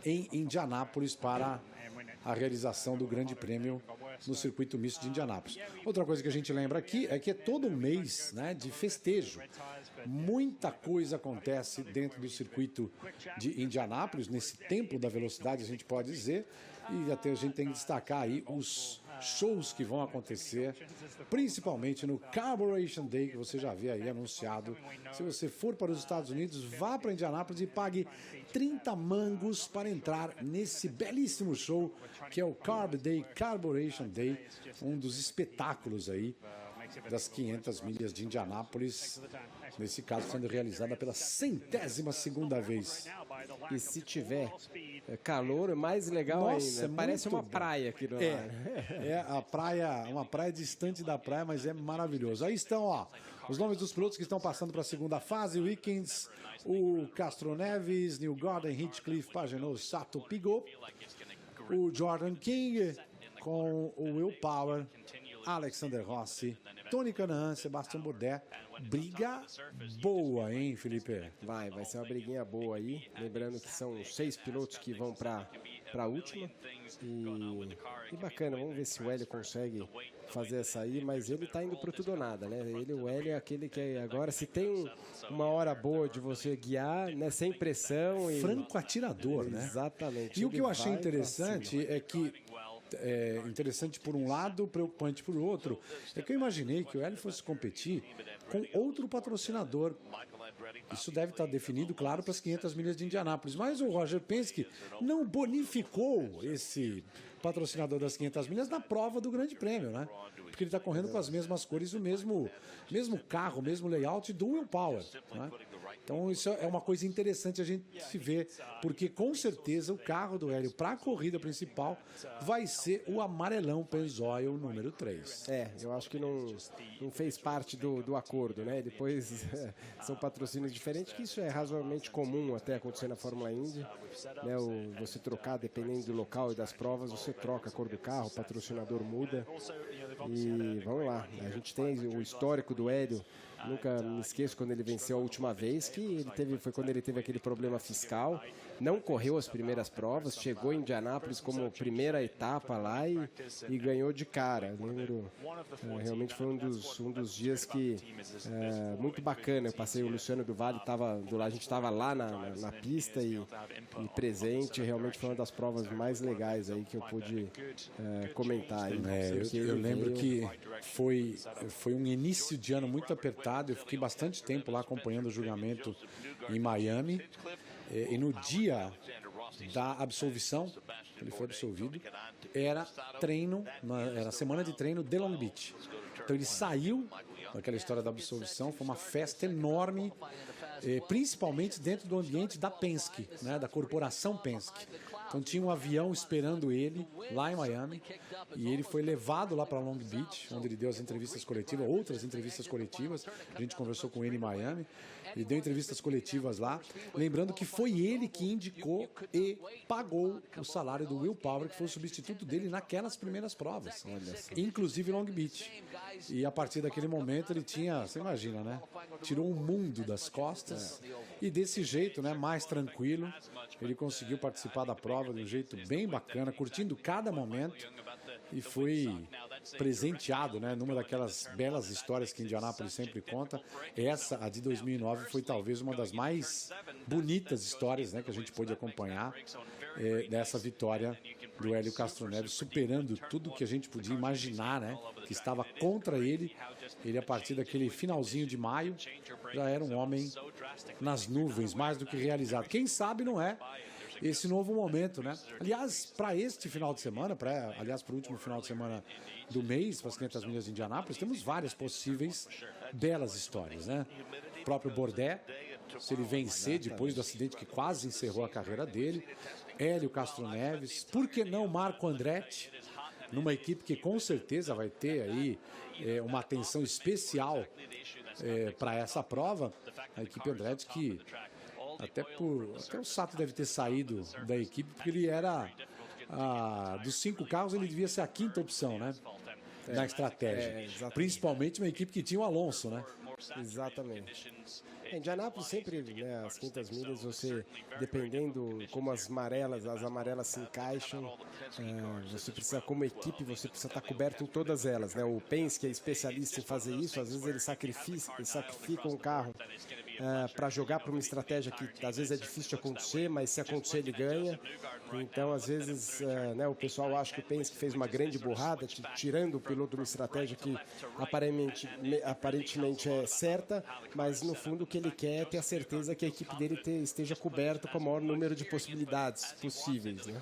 Speaker 1: em Indianápolis para a realização do Grande Prêmio no circuito misto de Indianápolis. Outra coisa que a gente lembra aqui é que é todo um mês, né, de festejo. Muita coisa acontece dentro do circuito de Indianápolis, nesse templo da velocidade, a gente pode dizer, e até a gente tem que destacar aí os shows que vão acontecer, principalmente no Carburation Day, que você já vê aí anunciado. Se você for para os Estados Unidos, vá para Indianápolis e pague 30 mangos para entrar nesse belíssimo show que é o Carburation Day, um dos espetáculos aí das 500 milhas de Indianápolis, nesse caso sendo realizada pela 100ª vez.
Speaker 2: E se tiver calor, mais legal
Speaker 1: Nossa,
Speaker 2: ainda. Parece
Speaker 1: muito
Speaker 2: uma
Speaker 1: bom.
Speaker 2: praia aqui no ar.
Speaker 1: É a praia, uma praia distante da praia, mas é maravilhoso. Aí estão, ó, os nomes dos pilotos que estão passando para a segunda fase: Wickens, o Castro Neves, Newgarden, Hinchcliffe, Pagenaud, Sato, Pigot, o Jordan King com o Will Power, Alexander Rossi, Tony Kanaan, Sebastian Bourdais. Briga boa, hein, Felipe?
Speaker 2: Vai ser uma briguinha boa aí. Lembrando que são 6 pilotos que vão para a última. E bacana, vamos ver se o Hélio consegue fazer essa aí, mas ele tá indo pro tudo ou nada, né? O Hélio é aquele que agora, se tem uma hora boa de você guiar, né, sem pressão.
Speaker 1: Franco atirador, né?
Speaker 2: Exatamente.
Speaker 1: E o que eu achei interessante é que interessante por um lado, preocupante por outro, é que eu imaginei que o Hélio fosse competir com outro patrocinador. Isso deve estar definido, claro, para as 500 milhas de Indianápolis, mas o Roger Penske não bonificou esse patrocinador das 500 milhas na prova do Grande Prêmio, né? Porque ele está correndo com as mesmas cores, o mesmo carro, o mesmo layout do Will Power, né? Então isso é uma coisa interessante a gente se ver, porque com certeza o carro do Hélio para a corrida principal vai ser o amarelão Pennzoil número 3.
Speaker 2: Eu acho que não fez parte do acordo, né? Depois são patrocínios diferentes, que isso é razoavelmente comum até acontecer na Fórmula Indy, né? Você trocar, dependendo do local e das provas, você troca a cor do carro, o patrocinador muda. E vamos lá, a gente tem o histórico do Hélio. Nunca me esqueço quando ele venceu a última vez, que foi quando ele teve aquele problema fiscal, não correu as primeiras provas, chegou em Indianápolis como primeira etapa lá e ganhou de cara. Lembro, realmente foi um dos dias que muito bacana. Eu passei, o Luciano do Vale estava do lado, a gente estava lá na pista e presente. Realmente foi uma das provas mais legais aí que eu pude comentar. Aí,
Speaker 1: eu lembro que foi um início de ano muito apertado. Eu fiquei bastante tempo lá acompanhando o julgamento em Miami. E no dia da absolvição, ele foi absolvido, era semana de treino de Long Beach. Então ele saiu daquela história da absolvição, foi uma festa enorme, principalmente dentro do ambiente da Penske, né, da corporação Penske. Então tinha um avião esperando ele lá em Miami e ele foi levado lá para Long Beach, onde ele deu as entrevistas coletivas, outras entrevistas coletivas. A gente conversou com ele em Miami. Ele deu entrevistas coletivas lá, lembrando que foi ele que indicou e pagou o salário do Will Power, que foi o substituto dele naquelas primeiras provas, inclusive Long Beach. E a partir daquele momento ele tinha, você imagina, né? Tirou um mundo das costas e desse jeito, né, mais tranquilo, ele conseguiu participar da prova de um jeito bem bacana, curtindo cada momento. E foi presenteado, né, numa daquelas belas histórias que Indianápolis sempre conta. Essa, a de 2009, foi talvez uma das mais bonitas histórias, né, que a gente pôde acompanhar dessa vitória do Hélio Castro Neves, superando tudo que a gente podia imaginar, né, que estava contra ele. Ele, a partir daquele finalzinho de maio, já era um homem nas nuvens, mais do que realizado. Quem sabe não é esse novo momento, né? Aliás, para este final de semana, para o último final de semana do mês, para as 500 milhas de Indianápolis, temos várias possíveis belas histórias, né? O próprio Bourdais, se ele vencer depois do acidente que quase encerrou a carreira dele, Hélio Castro Neves, por que não Marco Andretti, numa equipe que com certeza vai ter aí uma atenção especial para essa prova, a equipe Andretti que até o Sato deve ter saído da equipe, porque ele era, dos 5 carros, ele devia ser a 5ª opção, né? Na estratégia. Principalmente uma equipe que tinha o Alonso, né?
Speaker 2: Exatamente. Em Indianápolis sempre, né, as 500 milhas, você, dependendo como as amarelas se encaixam, você precisa, como equipe, você precisa estar coberto em todas elas, né? O Penske é especialista em fazer isso, às vezes ele sacrifica um carro para jogar para uma estratégia que às vezes é difícil de acontecer, mas se acontecer ele ganha. Então, às vezes, né, o pessoal acha que o Penske fez uma grande burrada, tirando o piloto de uma estratégia que aparentemente é certa, mas no fundo o que ele quer é ter a certeza que a equipe dele esteja coberta com o maior número de possibilidades possíveis, né?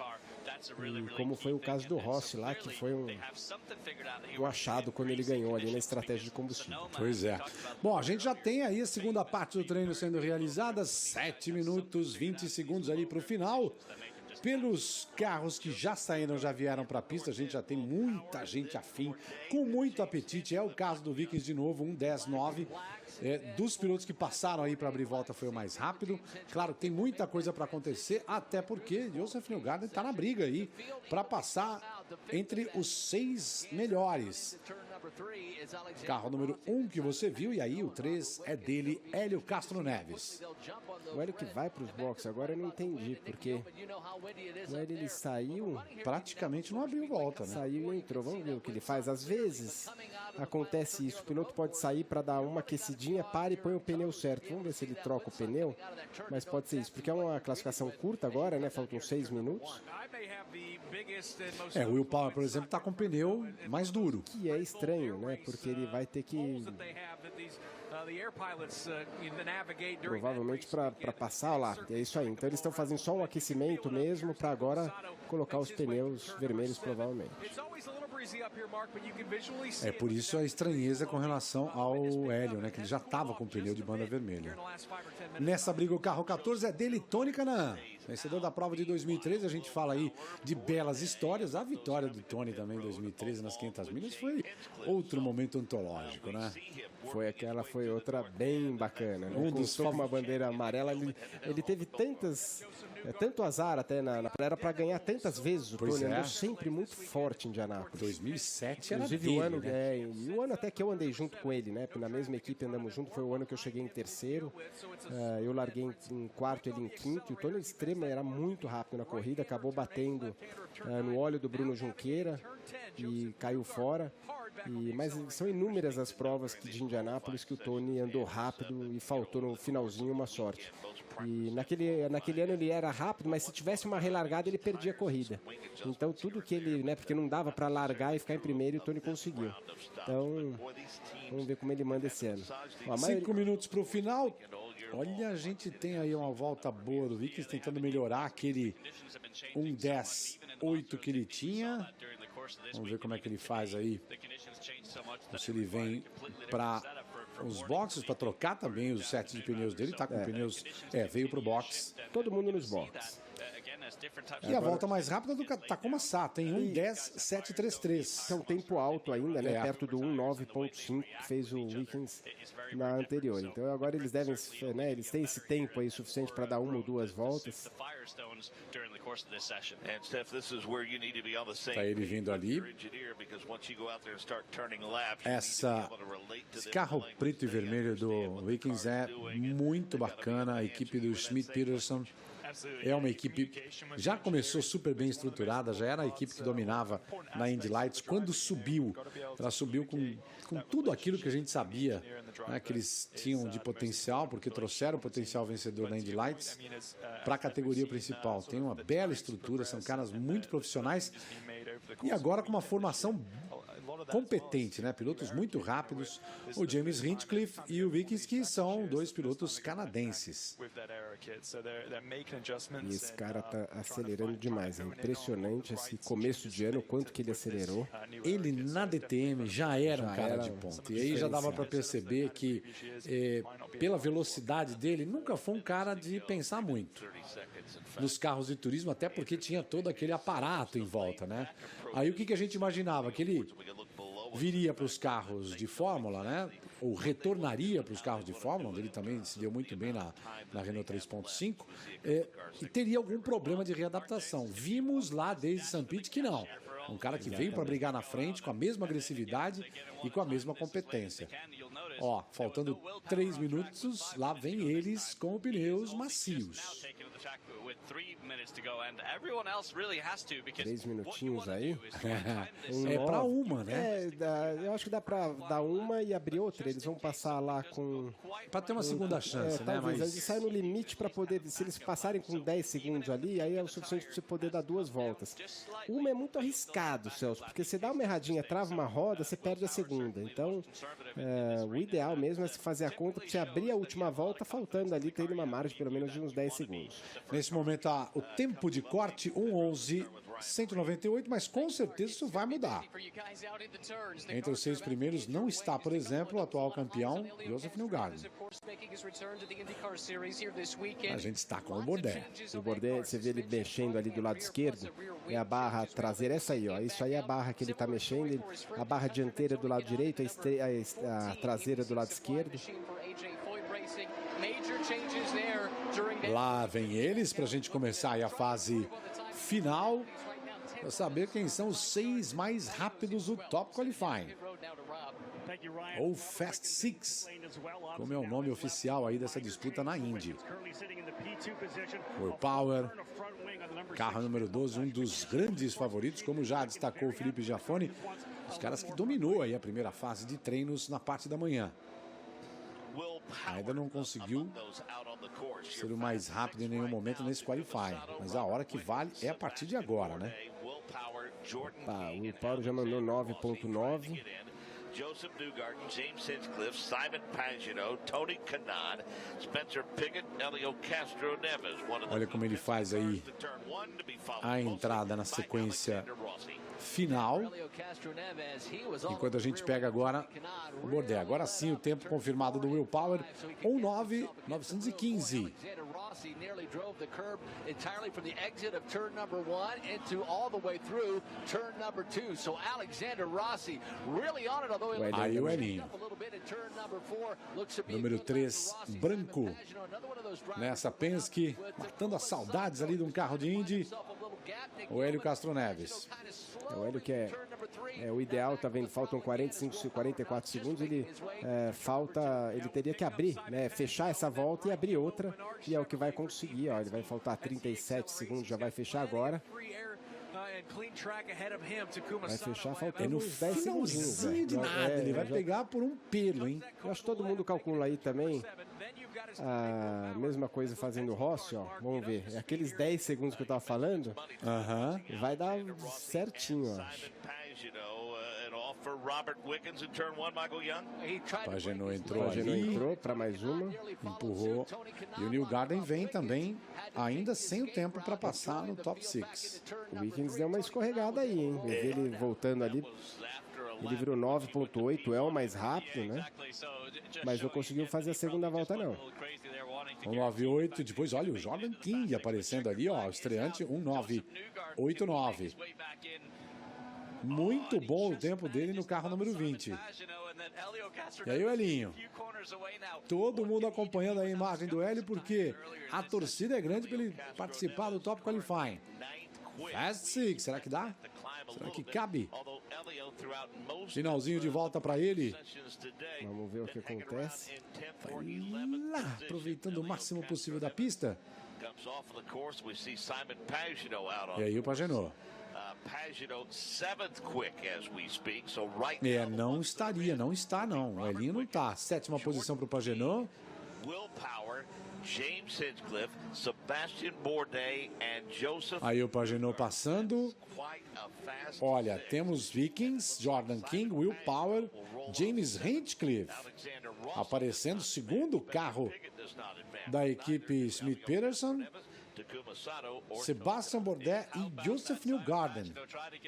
Speaker 2: E como foi o caso do Rossi lá, que foi um achado quando ele ganhou ali na estratégia de combustível.
Speaker 1: Pois é. Bom, a gente já tem aí a segunda parte do treino sendo realizada, 7 minutos, 20 segundos ali para o final. Pelos carros que já saíram, já vieram para a pista, a gente já tem muita gente afim, com muito apetite. É o caso do Vikings de novo, 1:10.9. Dos pilotos que passaram aí para abrir volta foi o mais rápido. Claro, tem muita coisa para acontecer, até porque Joseph Newgarden está na briga aí para passar entre os 6 melhores. Carro número 1 que você viu, e aí o 3 é dele, Hélio Castro Neves.
Speaker 2: O Hélio que vai para os boxes, agora eu não entendi, porque o Hélio ele saiu...
Speaker 1: Praticamente não abriu volta, né?
Speaker 2: Saiu e entrou, vamos ver o que ele faz. Às vezes acontece isso, o piloto pode sair para dar uma aquecidinha, para e põe o pneu certo. Vamos ver se ele troca o pneu, mas pode ser isso, porque é uma classificação curta agora, né? Faltam 6 minutos.
Speaker 1: O Will Power, por exemplo, está com o pneu mais duro.
Speaker 2: Que é estranho, né? Porque ele vai ter que... provavelmente para passar lá. É isso aí. Então eles estão fazendo só um aquecimento mesmo para agora colocar os pneus vermelhos, provavelmente.
Speaker 1: É por isso a estranheza com relação ao Hélio, né? Que ele já estava com o pneu de banda vermelha. Nessa briga, o carro 14 é dele, Tony Kanaan. Vencedor da prova de 2013, a gente fala aí de belas histórias. A vitória do Tony também em 2013 nas 500 milhas foi outro momento antológico, né?
Speaker 2: Foi outra bem bacana, né? Com uma bandeira amarela, ele teve tanto azar até era para ganhar tantas vezes o Tony, andou sempre muito forte em Indianápolis.
Speaker 1: 2007 era
Speaker 2: inclusive
Speaker 1: dele,
Speaker 2: o ano,
Speaker 1: né?
Speaker 2: E o ano até que eu andei junto com ele, né? Na mesma equipe andamos junto, foi o ano que eu cheguei em terceiro, eu larguei em quarto, ele em quinto, e o Tony era muito rápido na corrida, acabou batendo no óleo do Bruno Junqueira e caiu fora. Mas são inúmeras as provas de Indianápolis que o Tony andou rápido e faltou no finalzinho uma sorte. E naquele ano ele era rápido, mas se tivesse uma relargada ele perdia a corrida. Então tudo que ele, né, porque não dava para largar e ficar em primeiro, e o Tony conseguiu. Então vamos ver como ele manda esse ano.
Speaker 1: 5 minutos para o final. Olha, a gente tem aí uma volta boa do Vikings tentando melhorar aquele 1:10.8 que ele tinha. Vamos ver como é que ele faz aí. Se ele vem para os boxes para trocar também os sets de pneus dele. Tá com pneus. Veio para o box.
Speaker 2: Todo mundo nos boxes.
Speaker 1: E a volta mais rápida do Takuma Sato, tem 1:10.733.
Speaker 2: É um tempo alto ainda, né? Perto do 1:9.5 que fez o Vikings na anterior. Então agora eles devem, né? Eles têm esse tempo aí suficiente para dar uma ou duas voltas.
Speaker 1: Tá ele vindo ali. Esse carro preto e vermelho do Vikings é muito bacana. A equipe do Schmidt Peterson é uma equipe, já começou super bem estruturada, já era a equipe que dominava na Indy Lights. Quando subiu, ela subiu com tudo aquilo que a gente sabia, né, que eles tinham de potencial, porque trouxeram o potencial vencedor da Indy Lights para a categoria principal. Tem uma bela estrutura, são caras muito profissionais e agora com uma formação competente, né? Pilotos muito rápidos, o James Hinchcliffe e o Vikings, que são dois pilotos canadenses.
Speaker 2: E esse cara tá acelerando demais, é impressionante esse começo de ano, quanto que ele acelerou.
Speaker 1: Ele na DTM já era um cara de ponta, e aí já dava para perceber que pela velocidade dele, nunca foi um cara de pensar muito nos carros de turismo, até porque tinha todo aquele aparato em volta, né? Aí o que a gente imaginava? Que ele viria para os carros de Fórmula, né? Ou retornaria para os carros de Fórmula, onde ele também se deu muito bem na Renault 3.5, e teria algum problema de readaptação. Vimos lá desde St. Pete que não. Um cara que veio para brigar na frente com a mesma agressividade e com a mesma competência. Ó, faltando 3 minutos, lá vem eles com pneus macios.
Speaker 2: 3 minutinhos aí.
Speaker 1: É para uma, né?
Speaker 2: Eu acho que dá para dar uma e abrir outra. Eles vão passar lá com...
Speaker 1: Para ter uma segunda chance, né?
Speaker 2: Talvez. Eles saem no limite para poder... Se eles passarem com 10 segundos ali, aí é o suficiente para você poder dar 2 voltas. Uma é muito arriscado, Celso, porque você dá uma erradinha, trava uma roda, você perde a segunda. Então, o ideal mesmo é se fazer a conta para você abrir a última volta, faltando ali, ter uma margem pelo menos de uns 10 segundos.
Speaker 1: Nesse momento o tempo de corte 1:11.198, mas com certeza isso vai mudar. Entre os 6 primeiros não está, por exemplo, o atual campeão Joseph Newgarden. A gente está com o Bourdais.
Speaker 2: O Bourdais, você vê ele mexendo ali do lado esquerdo, é a barra traseira, essa aí, ó. Isso aí é a barra que ele está mexendo, a barra dianteira do lado direito, a traseira do lado esquerdo.
Speaker 1: Lá vem eles para a gente começar aí a fase final, para saber quem são os 6 mais rápidos do Top Qualifying, ou Fast Six, como é o nome oficial aí dessa disputa na Indy. Will Power, carro número 12, um dos grandes favoritos, como já destacou o Felipe Giafone, os caras que dominou aí a primeira fase de treinos na parte da manhã. Ainda não conseguiu ser o mais rápido em nenhum momento nesse qualifying, mas a hora que vale é a partir de agora, né?
Speaker 2: O Will Power já mandou 9.9.
Speaker 4: Joseph Newgarden, James Hinchcliffe, Simon Pagenaud, Tony Kanaan, Spencer Pigot, Elio Castro Neves.
Speaker 1: Olha como ele faz aí a entrada na sequência final. Enquanto a gente pega agora o Bourdais. Agora sim o tempo confirmado do Will Power, 1:09.915. Aí o Elinho. Número 3, branco. Nessa Penske, matando as saudades ali de um carro de Indy. O Hélio Castro Neves.
Speaker 2: O Hélio que é o ideal, tá vendo? Faltam 44 segundos. Ele teria que abrir, né? Fechar essa volta e abrir outra. E é o que vai conseguir, ó. Ele vai faltar 37 segundos, já vai fechar agora. Vai fechar faltando uns 10 segundos.
Speaker 1: De nada, ele vai pegar por um pelo, hein?
Speaker 2: Eu acho que todo mundo calcula aí também. A mesma coisa fazendo o Rossi, ó. Vamos ver. Aqueles 10 segundos que eu tava falando, vai dar certinho, ó.
Speaker 1: Pagenaud entrou
Speaker 2: para mais uma,
Speaker 1: empurrou. E o Newgarden vem também, ainda sem o tempo para passar no top 6.
Speaker 2: O Wickens deu uma escorregada aí, hein? Ele voltando ali. Ele virou 9.8, é o mais rápido, né? Mas não conseguiu fazer a segunda volta, não.
Speaker 1: 1:09.8, depois olha o Jordan King aparecendo ali, ó, estreante 1:09.89. Muito bom o tempo dele no carro número 20. E aí o Elinho. Todo mundo acompanhando a imagem do Hélio, porque a torcida é grande para ele participar do Top Qualifying. Fast Six, será que dá? Será que cabe? Finalzinho de volta para ele.
Speaker 2: Vamos ver o que acontece.
Speaker 1: Lá, aproveitando o máximo possível da pista. E aí o Pagenaud. Não está não. O Elinho não está. 7ª posição para o Pagenaud.
Speaker 4: Will Power, James Hinchcliffe, Sebastian Bourdais and Joseph.
Speaker 1: Aí o Pagenaud passando. Olha, temos Wickens, Jordan King, Will Power, James Hinchcliffe aparecendo, segundo carro da equipe Smith Peterson. Sebastian Bourdais e Joseph Newgarden,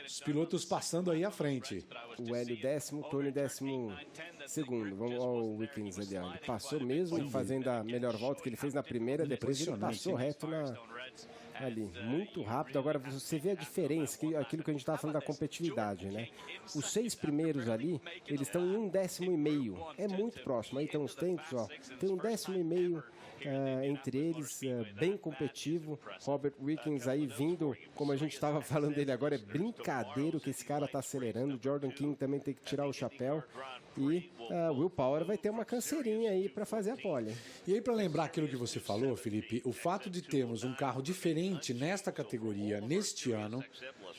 Speaker 1: os pilotos passando aí à frente.
Speaker 2: O Hélio 10º, Tony 12º. Vamos ao Wickens ali, ó. Ele passou mesmo fazendo a melhor volta que ele fez na primeira, depois ele passou reto ali, muito rápido. Agora você vê a diferença, aquilo que a gente estava falando da competitividade, né? Os 6 primeiros ali, eles estão em 1,5 décimo. É muito próximo. Aí estão os tempos, ó. Tem 1,5 décimo entre eles, bem competitivo. Robert Wickens aí vindo, como a gente estava falando dele agora, é brincadeira que esse cara está acelerando. Jordan King também tem que tirar o chapéu. E Will Power vai ter uma canseirinha aí para fazer a pole.
Speaker 1: E aí, para lembrar aquilo que você falou, Felipe, o fato de termos um carro diferente nesta categoria, neste ano,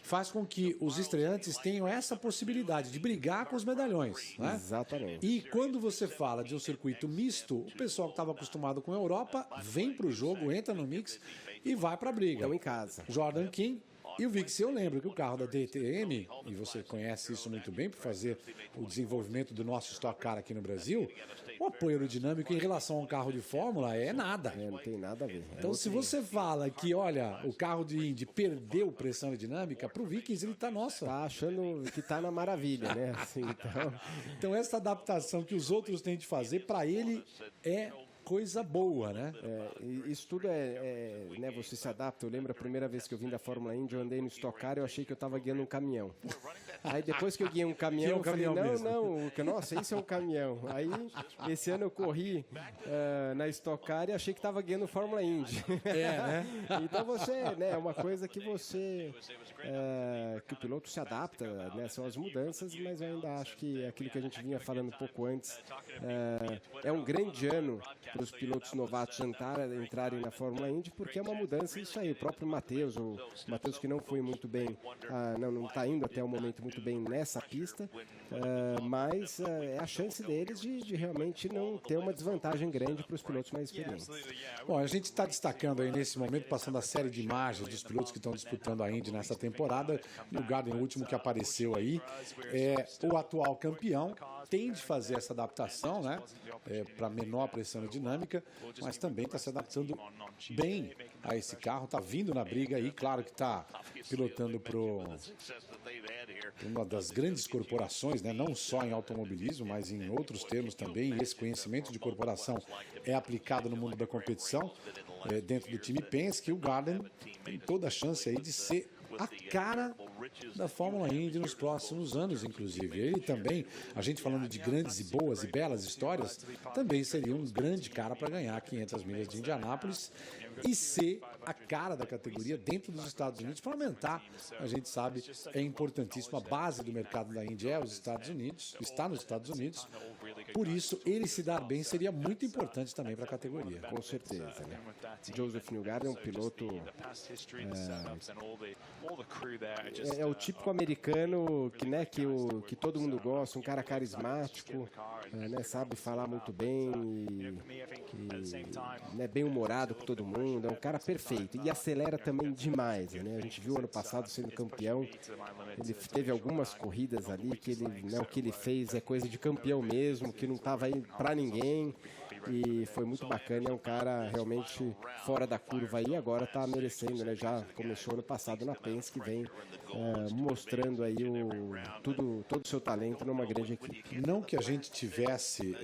Speaker 1: faz com que os estreantes tenham essa possibilidade de brigar com os medalhões, né?
Speaker 2: Exatamente.
Speaker 1: E quando você fala de um circuito misto, o pessoal que estava acostumado com a Europa vem para o jogo, entra no mix e vai para a briga.
Speaker 2: Estão em casa.
Speaker 1: Jordan King E o Vix, eu lembro que o carro da DTM, e você conhece isso muito bem por fazer o desenvolvimento do nosso Stock Car aqui no Brasil, o apoio aerodinâmico em relação a um carro de Fórmula é nada.
Speaker 2: Não tem nada a ver.
Speaker 1: Então, se você fala que, olha, o carro de Indy perdeu pressão aerodinâmica, pro Vikings ele tá, nossa.
Speaker 2: Tá achando que tá na maravilha, né? Assim,
Speaker 1: Então, essa adaptação que os outros têm de fazer, para ele, é coisa boa, né?
Speaker 2: Isso tudo né, você se adapta. Eu lembro a primeira vez que eu vim da Fórmula Indy, eu andei no Stock Car, eu achei que eu estava guiando um caminhão. Aí depois que eu guiei um caminhão, eu falei, nossa, isso é um caminhão. Aí, esse ano eu corri na Stock Car e achei que estava guiando Fórmula Indy.
Speaker 1: Né?
Speaker 2: Então é uma coisa que que o piloto se adapta, né? São as mudanças, mas eu ainda acho que aquilo que a gente vinha falando um pouco antes, é um grande ano para os pilotos novatos entrarem na Fórmula Indy, porque é uma mudança isso aí. O próprio Matheus, que não foi muito bem, não está indo até o momento muito bem nessa pista, mas é a chance deles de realmente não ter uma desvantagem grande para os pilotos mais experientes.
Speaker 1: Bom, a gente está destacando aí nesse momento, passando a série de imagens dos pilotos que estão disputando a Indy nessa temporada. E o Gardner, o último que apareceu aí, é o atual campeão, tem de fazer essa adaptação, né, para menor pressão aerodinâmica, mas também está se adaptando bem a esse carro, está vindo na briga aí, claro que está pilotando para uma das grandes corporações, né, não só em automobilismo, mas em outros termos também, e esse conhecimento de corporação é aplicado no mundo da competição, dentro do time Penske. O Gardner tem toda a chance aí de ser a cara da Fórmula Indy nos próximos anos, inclusive. Ele também, a gente falando de grandes e boas e belas histórias, também seria um grande cara para ganhar 500 milhas de Indianápolis e ser a cara da categoria dentro dos Estados Unidos para aumentar. A gente sabe, é importantíssimo, a base do mercado da Indy é os Estados Unidos, está nos Estados Unidos. Por isso, ele se dar bem seria muito importante também para a categoria.
Speaker 2: Com certeza, né? Joseph Newgarden é um piloto é o típico americano que todo mundo gosta, um cara carismático, né, sabe falar muito bem e bem humorado com todo mundo, é um cara perfeito e acelera também demais, né? A gente viu ano passado sendo campeão, ele teve algumas corridas ali que o que ele fez é coisa de campeão mesmo, que não estava aí para ninguém. E foi muito bacana, é um cara realmente fora da curva aí, agora está merecendo, né? Já começou ano passado na Penske, que vem mostrando aí todo o seu talento numa grande equipe.
Speaker 1: Não que a gente tivesse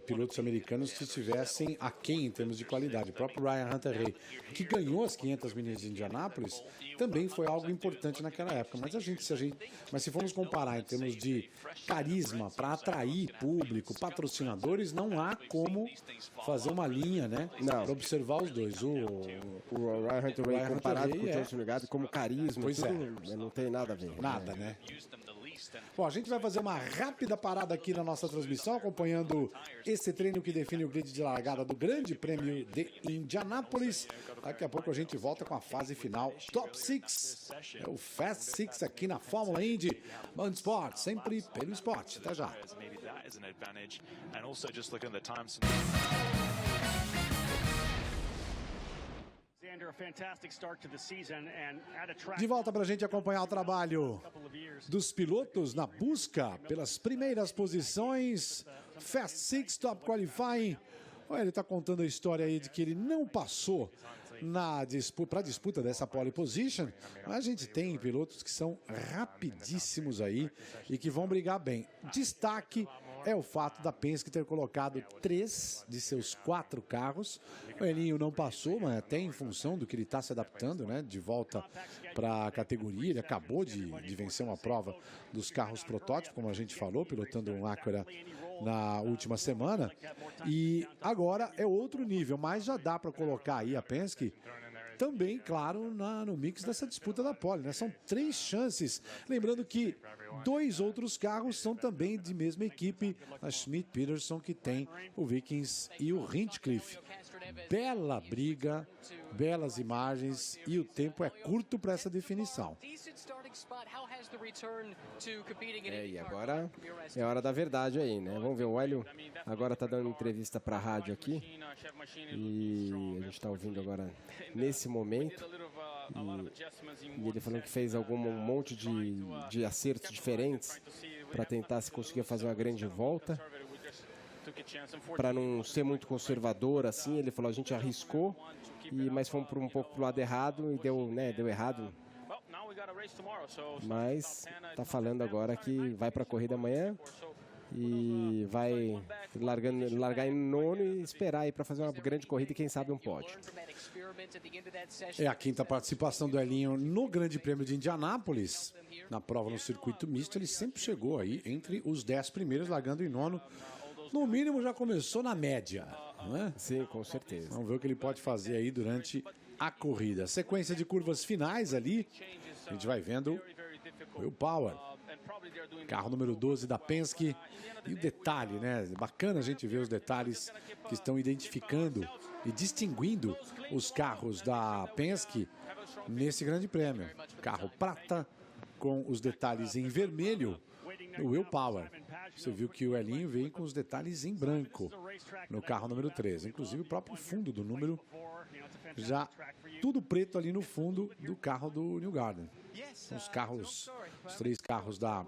Speaker 1: pilotos americanos que estivessem aquém em termos de qualidade. O próprio Ryan Hunter-Reay, que ganhou as 500 milhas de Indianápolis, também foi algo importante naquela época. Mas se formos comparar em termos de carisma para atrair público, patrocinadores, não há como fazer uma linha, né? Para observar os dois.
Speaker 2: O Ryan Hunter-Reay comparado com o Johnson Newgarden como carisma, não tem nada a ver.
Speaker 1: Nada, né? Bom, a gente vai fazer uma rápida parada aqui na nossa transmissão, acompanhando esse treino que define o grid de largada do Grande Prêmio de Indianápolis. Daqui a pouco a gente volta com a fase final Top 6. É o Fast Six aqui na Fórmula Indy. Band Sports, sempre pelo esporte. Até já. De volta para a gente acompanhar o trabalho dos pilotos na busca pelas primeiras posições. Fast Six Top Qualifying. Olha, ele está contando a história aí de que ele não passou para a disputa dessa pole position, mas a gente tem pilotos que são rapidíssimos aí e que vão brigar bem. Destaque é o fato da Penske ter colocado 3 de seus 4 carros. O Elinho não passou, mas até em função do que ele está se adaptando, né, de volta para a categoria. Ele acabou de vencer uma prova dos carros protótipos, como a gente falou, pilotando um Acura na última semana, e agora é outro nível, mas já dá para colocar aí a Penske também, claro, no mix dessa disputa da pole, né? São 3 chances, lembrando que 2 outros carros são também de mesma equipe, a Schmidt-Peterson, que tem o Vikings e o Hinchcliffe. Bela briga, belas imagens, e o tempo é curto para essa definição.
Speaker 2: E agora é hora da verdade aí, né? Vamos ver, o Hélio agora está dando entrevista para a rádio aqui e a gente está ouvindo agora nesse momento E ele falou que fez um monte de acertos diferentes para tentar se conseguir fazer uma grande volta. Para não ser muito conservador assim, ele falou, a gente arriscou, mas fomos um pouco pro lado errado e deu errado. Mas tá falando agora que vai para a corrida amanhã e vai largar em nono e esperar aí para fazer uma grande corrida e quem sabe um pódio.
Speaker 1: É a quinta participação do Elinho no Grande Prêmio de Indianápolis. Na prova no circuito misto, ele sempre chegou aí entre os 10 primeiros, largando em nono. No mínimo já começou na média, não é?
Speaker 2: Sim, com certeza.
Speaker 1: Vamos ver o que ele pode fazer aí durante a corrida. Sequência de curvas finais ali. A gente vai vendo o Will Power. Carro número 12 da Penske. E o detalhe, né? Bacana a gente ver os detalhes que estão identificando e distinguindo os carros da Penske nesse grande prêmio. Carro prata com os detalhes em vermelho. O Will Power. Você viu que o Elinho vem com os detalhes em branco no carro número 13. Inclusive o próprio fundo do número, já tudo preto ali no fundo do carro do Newgarden. São os carros, os 3 carros da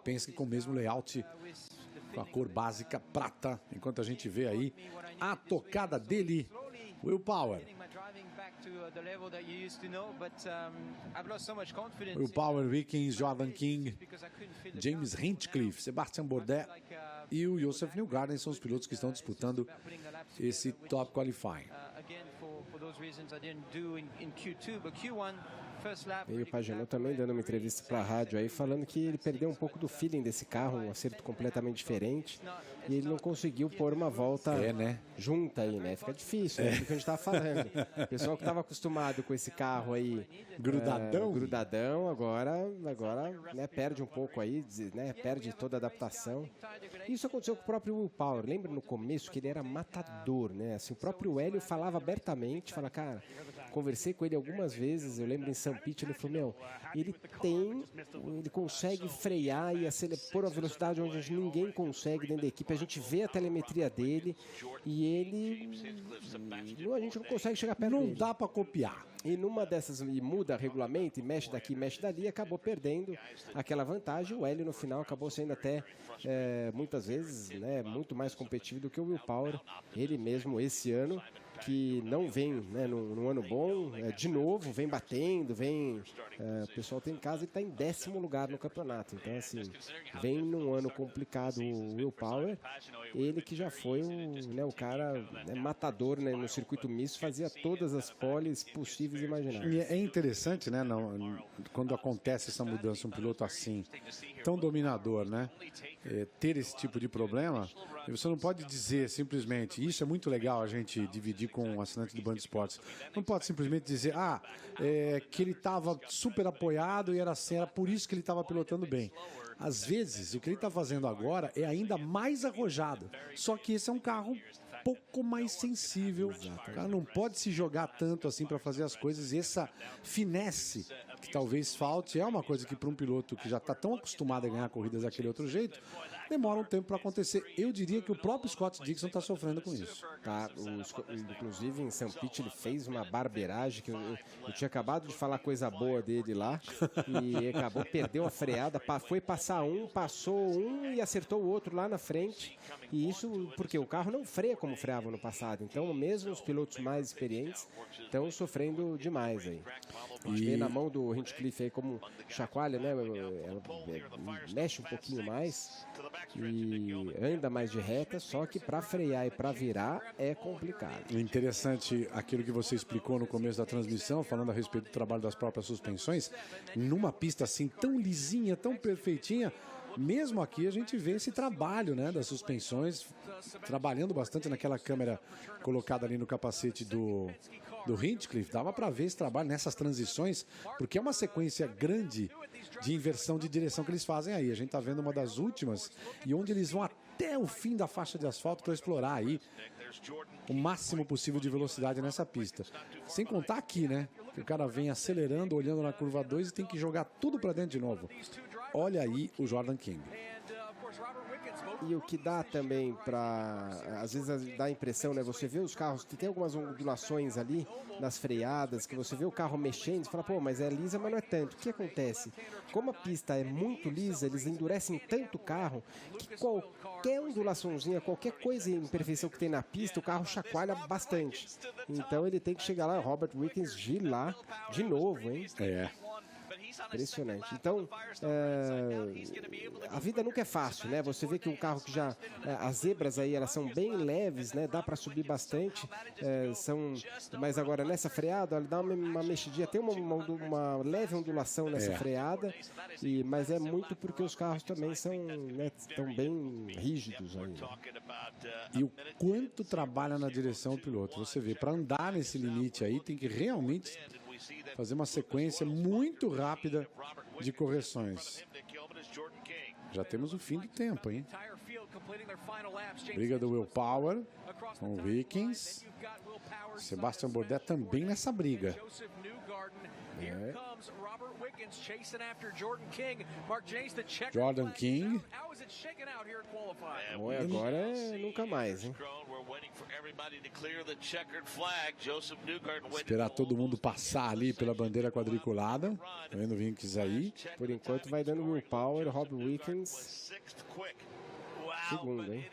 Speaker 1: Penske com o mesmo layout, com a cor básica prata. Enquanto a gente vê aí a tocada dele, Will Power. Will Power, Wickens, Jordan King, James Hinchcliffe, Sebastian Bourdais e o Joseph Newgarden são os pilotos que estão disputando esse Top Qualifying.
Speaker 2: E o Pagenaud também dando uma entrevista para a rádio aí, falando que ele perdeu um pouco do feeling desse carro, um acerto completamente diferente, e ele não conseguiu pôr uma volta junta aí, né? Fica difícil, é do que a gente estava falando. O pessoal que estava acostumado com esse carro aí grudadão, agora né, perde um pouco aí, né, perde toda a adaptação. Isso aconteceu com o próprio Will Power. Lembra no começo que ele era matador, né? Assim, o próprio Hélio falava abertamente, cara, conversei com ele algumas vezes, eu lembro em St. Pete, ele falou, ele consegue frear e pôr a velocidade onde ninguém consegue dentro da equipe, a gente vê a telemetria dele e a gente não consegue chegar perto dele.
Speaker 1: Não dá para copiar.
Speaker 2: E numa dessas, e muda regulamento, e mexe daqui, mexe dali, acabou perdendo aquela vantagem. O Hélio no final acabou sendo até, muitas vezes, né, muito mais competitivo do que o Will Power, ele mesmo esse ano, que não vem, né, num ano bom, de novo, vem batendo, o pessoal tem em casa e está em 10º lugar no campeonato. Então, assim, vem num ano complicado o Will Power, ele que já foi o cara, né, matador, né, no circuito misto, fazia todas as poles possíveis e imagináveis.
Speaker 1: E é interessante, né, quando acontece essa mudança, um piloto assim, tão dominador, né, ter esse tipo de problema, você não pode dizer simplesmente, isso é muito legal a gente dividir com o assinante do Band Esportes, não pode simplesmente dizer, que ele estava super apoiado e era por isso que ele estava pilotando bem. Às vezes, o que ele está fazendo agora é ainda mais arrojado, só que esse é um carro pouco mais sensível. O cara não pode se jogar tanto assim para fazer as coisas, e essa finesse que talvez falte é uma coisa que para um piloto que já está tão acostumado a ganhar corridas daquele outro jeito, demora um tempo para acontecer. Eu diria que o próprio Scott Dixon está sofrendo com isso.
Speaker 2: Tá, inclusive em St. Pete ele fez uma barbeiragem que eu tinha acabado de falar coisa boa dele lá e acabou, perdeu a freada, foi passar passou um e acertou o outro lá na frente, e isso porque o carro não freia como freava no passado, então mesmo os pilotos mais experientes estão sofrendo demais aí. A gente vê na mão do Hinchcliffe aí como chacoalha, né? Mexe um pouquinho mais e anda mais de reta, só que para frear e para virar é complicado.
Speaker 1: Interessante aquilo que você explicou no começo da transmissão, falando a respeito do trabalho das próprias suspensões, numa pista assim tão lisinha, tão perfeitinha. Mesmo aqui a gente vê esse trabalho, né, das suspensões, trabalhando bastante naquela câmera colocada ali no capacete do Hinchcliffe. Dava para ver esse trabalho nessas transições, porque é uma sequência grande de inversão de direção que eles fazem aí. A gente está vendo uma das últimas e onde eles vão até o fim da faixa de asfalto para explorar aí o máximo possível de velocidade nessa pista. Sem contar aqui, né, que o cara vem acelerando, olhando na curva 2 e tem que jogar tudo para dentro de novo. Olha aí o Jordan King.
Speaker 2: E o que dá também para, às vezes dá a impressão, né? Você vê os carros que tem algumas ondulações ali nas freadas, que você vê o carro mexendo e fala, pô, mas é lisa, mas não é tanto. O que acontece? Como a pista é muito lisa, eles endurecem tanto o carro que qualquer ondulaçãozinha, qualquer coisa em imperfeição que tem na pista, o carro chacoalha bastante. Então ele tem que chegar lá, Robert Wickens de lá de novo, hein?
Speaker 1: É.
Speaker 2: Impressionante. Então, a vida nunca é fácil, né? Você vê que um carro que já... as zebras aí, elas são bem leves, né? Dá para subir bastante. Mas agora, nessa freada, olha, dá uma mexidinha. Tem uma leve ondulação nessa freada. Mas é muito porque os carros também são, né, estão bem rígidos aí. Né?
Speaker 1: E o quanto trabalha na direção o piloto. Você vê, para andar nesse limite aí, tem que realmente fazer uma sequência muito rápida de correções. Já temos o fim do tempo, hein? Briga do Will Power com o Wickens. Sebastian Bourdais também nessa briga. Jordan King.
Speaker 2: Bom, agora é nunca mais, hein?
Speaker 1: Esperar todo mundo passar ali pela bandeira quadriculada. Tá vendo o Wickens aí?
Speaker 2: Por enquanto vai dando Will Power, Rob Wickens. Segundo, hein?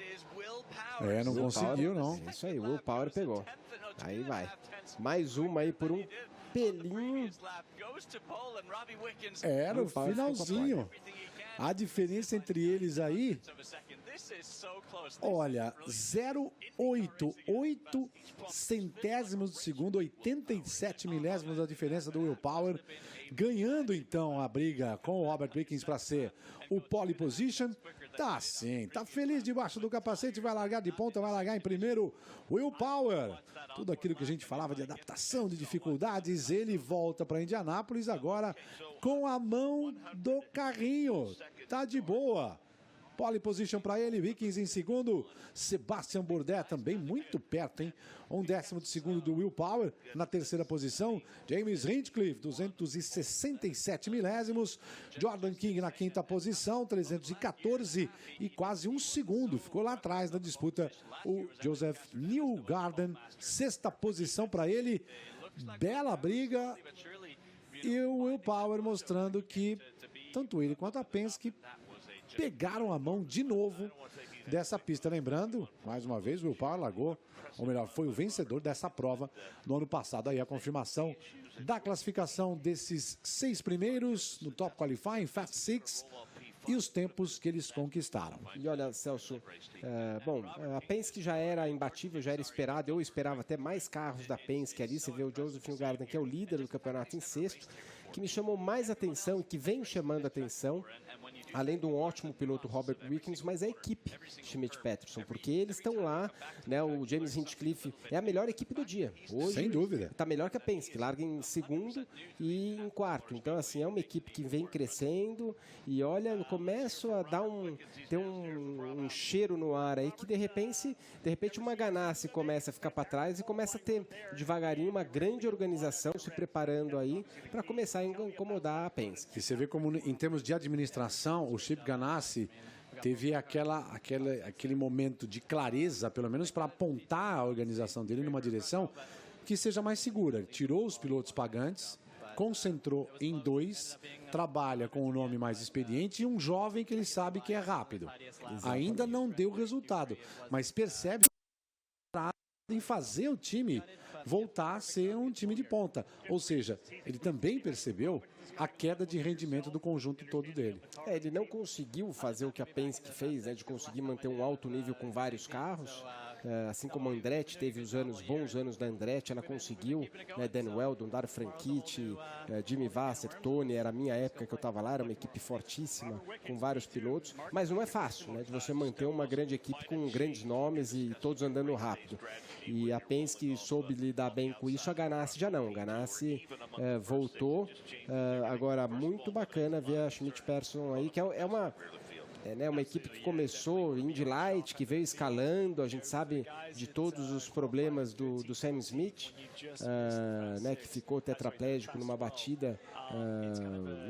Speaker 1: Não conseguiu, não.
Speaker 2: É isso aí, o Will Power pegou. Aí vai. Mais uma aí por um pelinho.
Speaker 1: No finalzinho. A diferença entre eles aí, olha, 0,88 centésimos de segundo, 87 milésimos da diferença do Will Power, ganhando então a briga com o Robert Wickens para ser o pole position. Tá sim, tá feliz debaixo do capacete, vai largar de ponta, vai largar em primeiro Will Power. Tudo aquilo que a gente falava de adaptação, de dificuldades, ele volta para Indianápolis agora com a mão do carrinho. Tá de boa. Pole position para ele, Wickens em segundo, Sebastian Bourdais também muito perto, hein? 1/10 de segundo do Will Power. Na terceira posição, James Hinchcliffe, 267 milésimos. Jordan King na quinta posição, 314 e quase um segundo. Ficou lá atrás na disputa o Joseph Newgarden, sexta posição para ele. Bela briga. E o Will Power mostrando que tanto ele quanto a Penske pegaram a mão de novo dessa pista. Lembrando, mais uma vez, o Will Power largou, ou melhor, foi o vencedor dessa prova no ano passado. Aí a confirmação da classificação desses 6 primeiros no Top Qualifying, Fast Six, e os tempos que eles conquistaram.
Speaker 2: E olha, Celso, bom, a Penske já era imbatível, já era esperado. Eu esperava até mais carros da Penske ali. Você vê o Joseph Newgarden, que é o líder do campeonato, em sexto. Que me chamou mais atenção e que vem chamando atenção, além do ótimo piloto Robert Wickens, mas a equipe Schmidt-Peterson, porque eles estão lá, né? O James Hinchcliffe é a melhor equipe do dia. Hoje,
Speaker 1: sem dúvida.
Speaker 2: Está melhor que a Penske, larga em segundo e em quarto. Então, assim, é uma equipe que vem crescendo e, olha, eu começo a dar ter um cheiro no ar aí que, de repente uma Ganassi começa a ficar para trás e começa a ter, devagarinho, uma grande organização se preparando aí para começar a incomodar a Penske.
Speaker 1: E você vê como, em termos de administração, o Chip Ganassi teve aquele momento de clareza, pelo menos para apontar a organização dele numa direção que seja mais segura. Tirou os pilotos pagantes, concentrou em 2, trabalha com um nome mais experiente e um jovem que ele sabe que é rápido. Exatamente. Ainda não deu resultado, mas percebe em fazer o time voltar a ser um time de ponta. Ou seja, ele também percebeu a queda de rendimento do conjunto todo dele.
Speaker 2: Ele não conseguiu fazer o que a Penske fez, né, de conseguir manter um alto nível com vários carros. Assim como a Andretti teve os bons anos da Andretti, ela conseguiu, né, Dan Weldon, Dario Franchitti, Jimmy Vasser, Tony, era a minha época que eu estava lá, era uma equipe fortíssima, com vários pilotos, mas não é fácil, né, de você manter uma grande equipe com grandes nomes e todos andando rápido. E a Penske soube lidar bem com isso, a Ganassi já não. A Ganassi voltou, agora muito bacana ver a Schmidt-Peterson aí, que é né, uma equipe que começou Indy Light, que veio escalando, a gente sabe de todos os problemas do Sam Smith, né, que ficou tetraplégico numa batida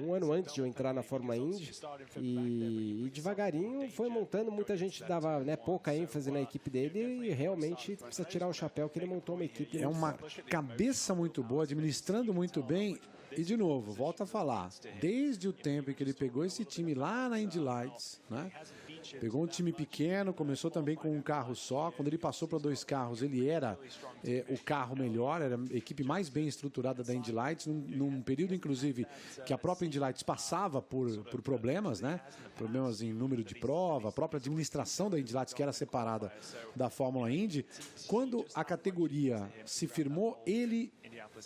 Speaker 2: um ano antes de eu entrar na Fórmula Indy, e devagarinho foi montando, muita gente dava, né, pouca ênfase na equipe dele, e realmente precisa tirar o chapéu que ele montou uma equipe.
Speaker 1: É uma cabeça muito boa, administrando muito bem. E de novo, volto a falar, desde o tempo em que ele pegou esse time lá na Indy Lights, né? Pegou um time pequeno, começou também com um carro só. Quando ele passou para 2 carros, ele era o carro melhor, era a equipe mais bem estruturada da Indy Lights, num período, inclusive, que a própria Indy Lights passava por problemas, né? Problemas em número de prova, a própria administração da Indy Lights, que era separada da Fórmula Indy. Quando a categoria se firmou, ele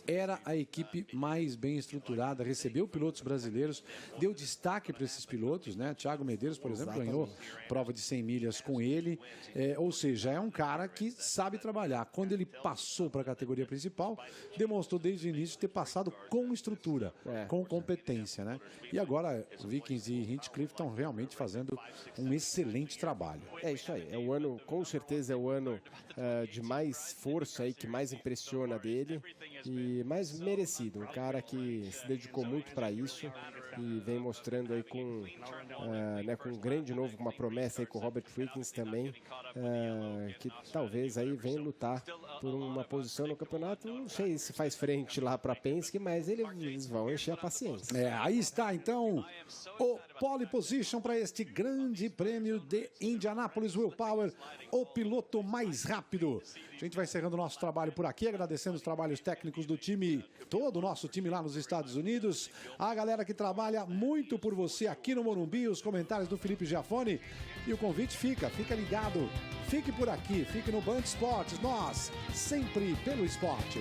Speaker 1: era a equipe mais bem estruturada, recebeu pilotos brasileiros, deu destaque para esses pilotos, né? Thiago Medeiros, por exemplo, ganhou prova de 100 milhas com ele, ou seja, é um cara que sabe trabalhar. Quando ele passou para a categoria principal, demonstrou desde o início ter passado com estrutura, com competência, né? E agora, Vikings e Hinchcliffe estão realmente fazendo um excelente trabalho.
Speaker 2: É isso aí, é o ano, com certeza é o ano de mais força aí, que mais impressiona dele, e mais merecido, um cara que se dedicou muito para isso e vem mostrando aí com um grande novo, uma promessa aí com o Robert Wickens também, que talvez aí venha lutar por uma posição no campeonato. Não sei se faz frente lá para Penske, mas eles vão encher a paciência.
Speaker 1: Aí está então o pole position para este grande prêmio de Indianapolis. Will Power, o piloto mais rápido. A gente vai encerrando o nosso trabalho por aqui, agradecendo os trabalhos técnicos do time, todo o nosso time lá nos Estados Unidos, a galera que trabalha muito por você aqui no Morumbi, os comentários do Felipe Giafone, e o convite fica ligado, fique por aqui, fique no Band Esportes, nós sempre pelo esporte.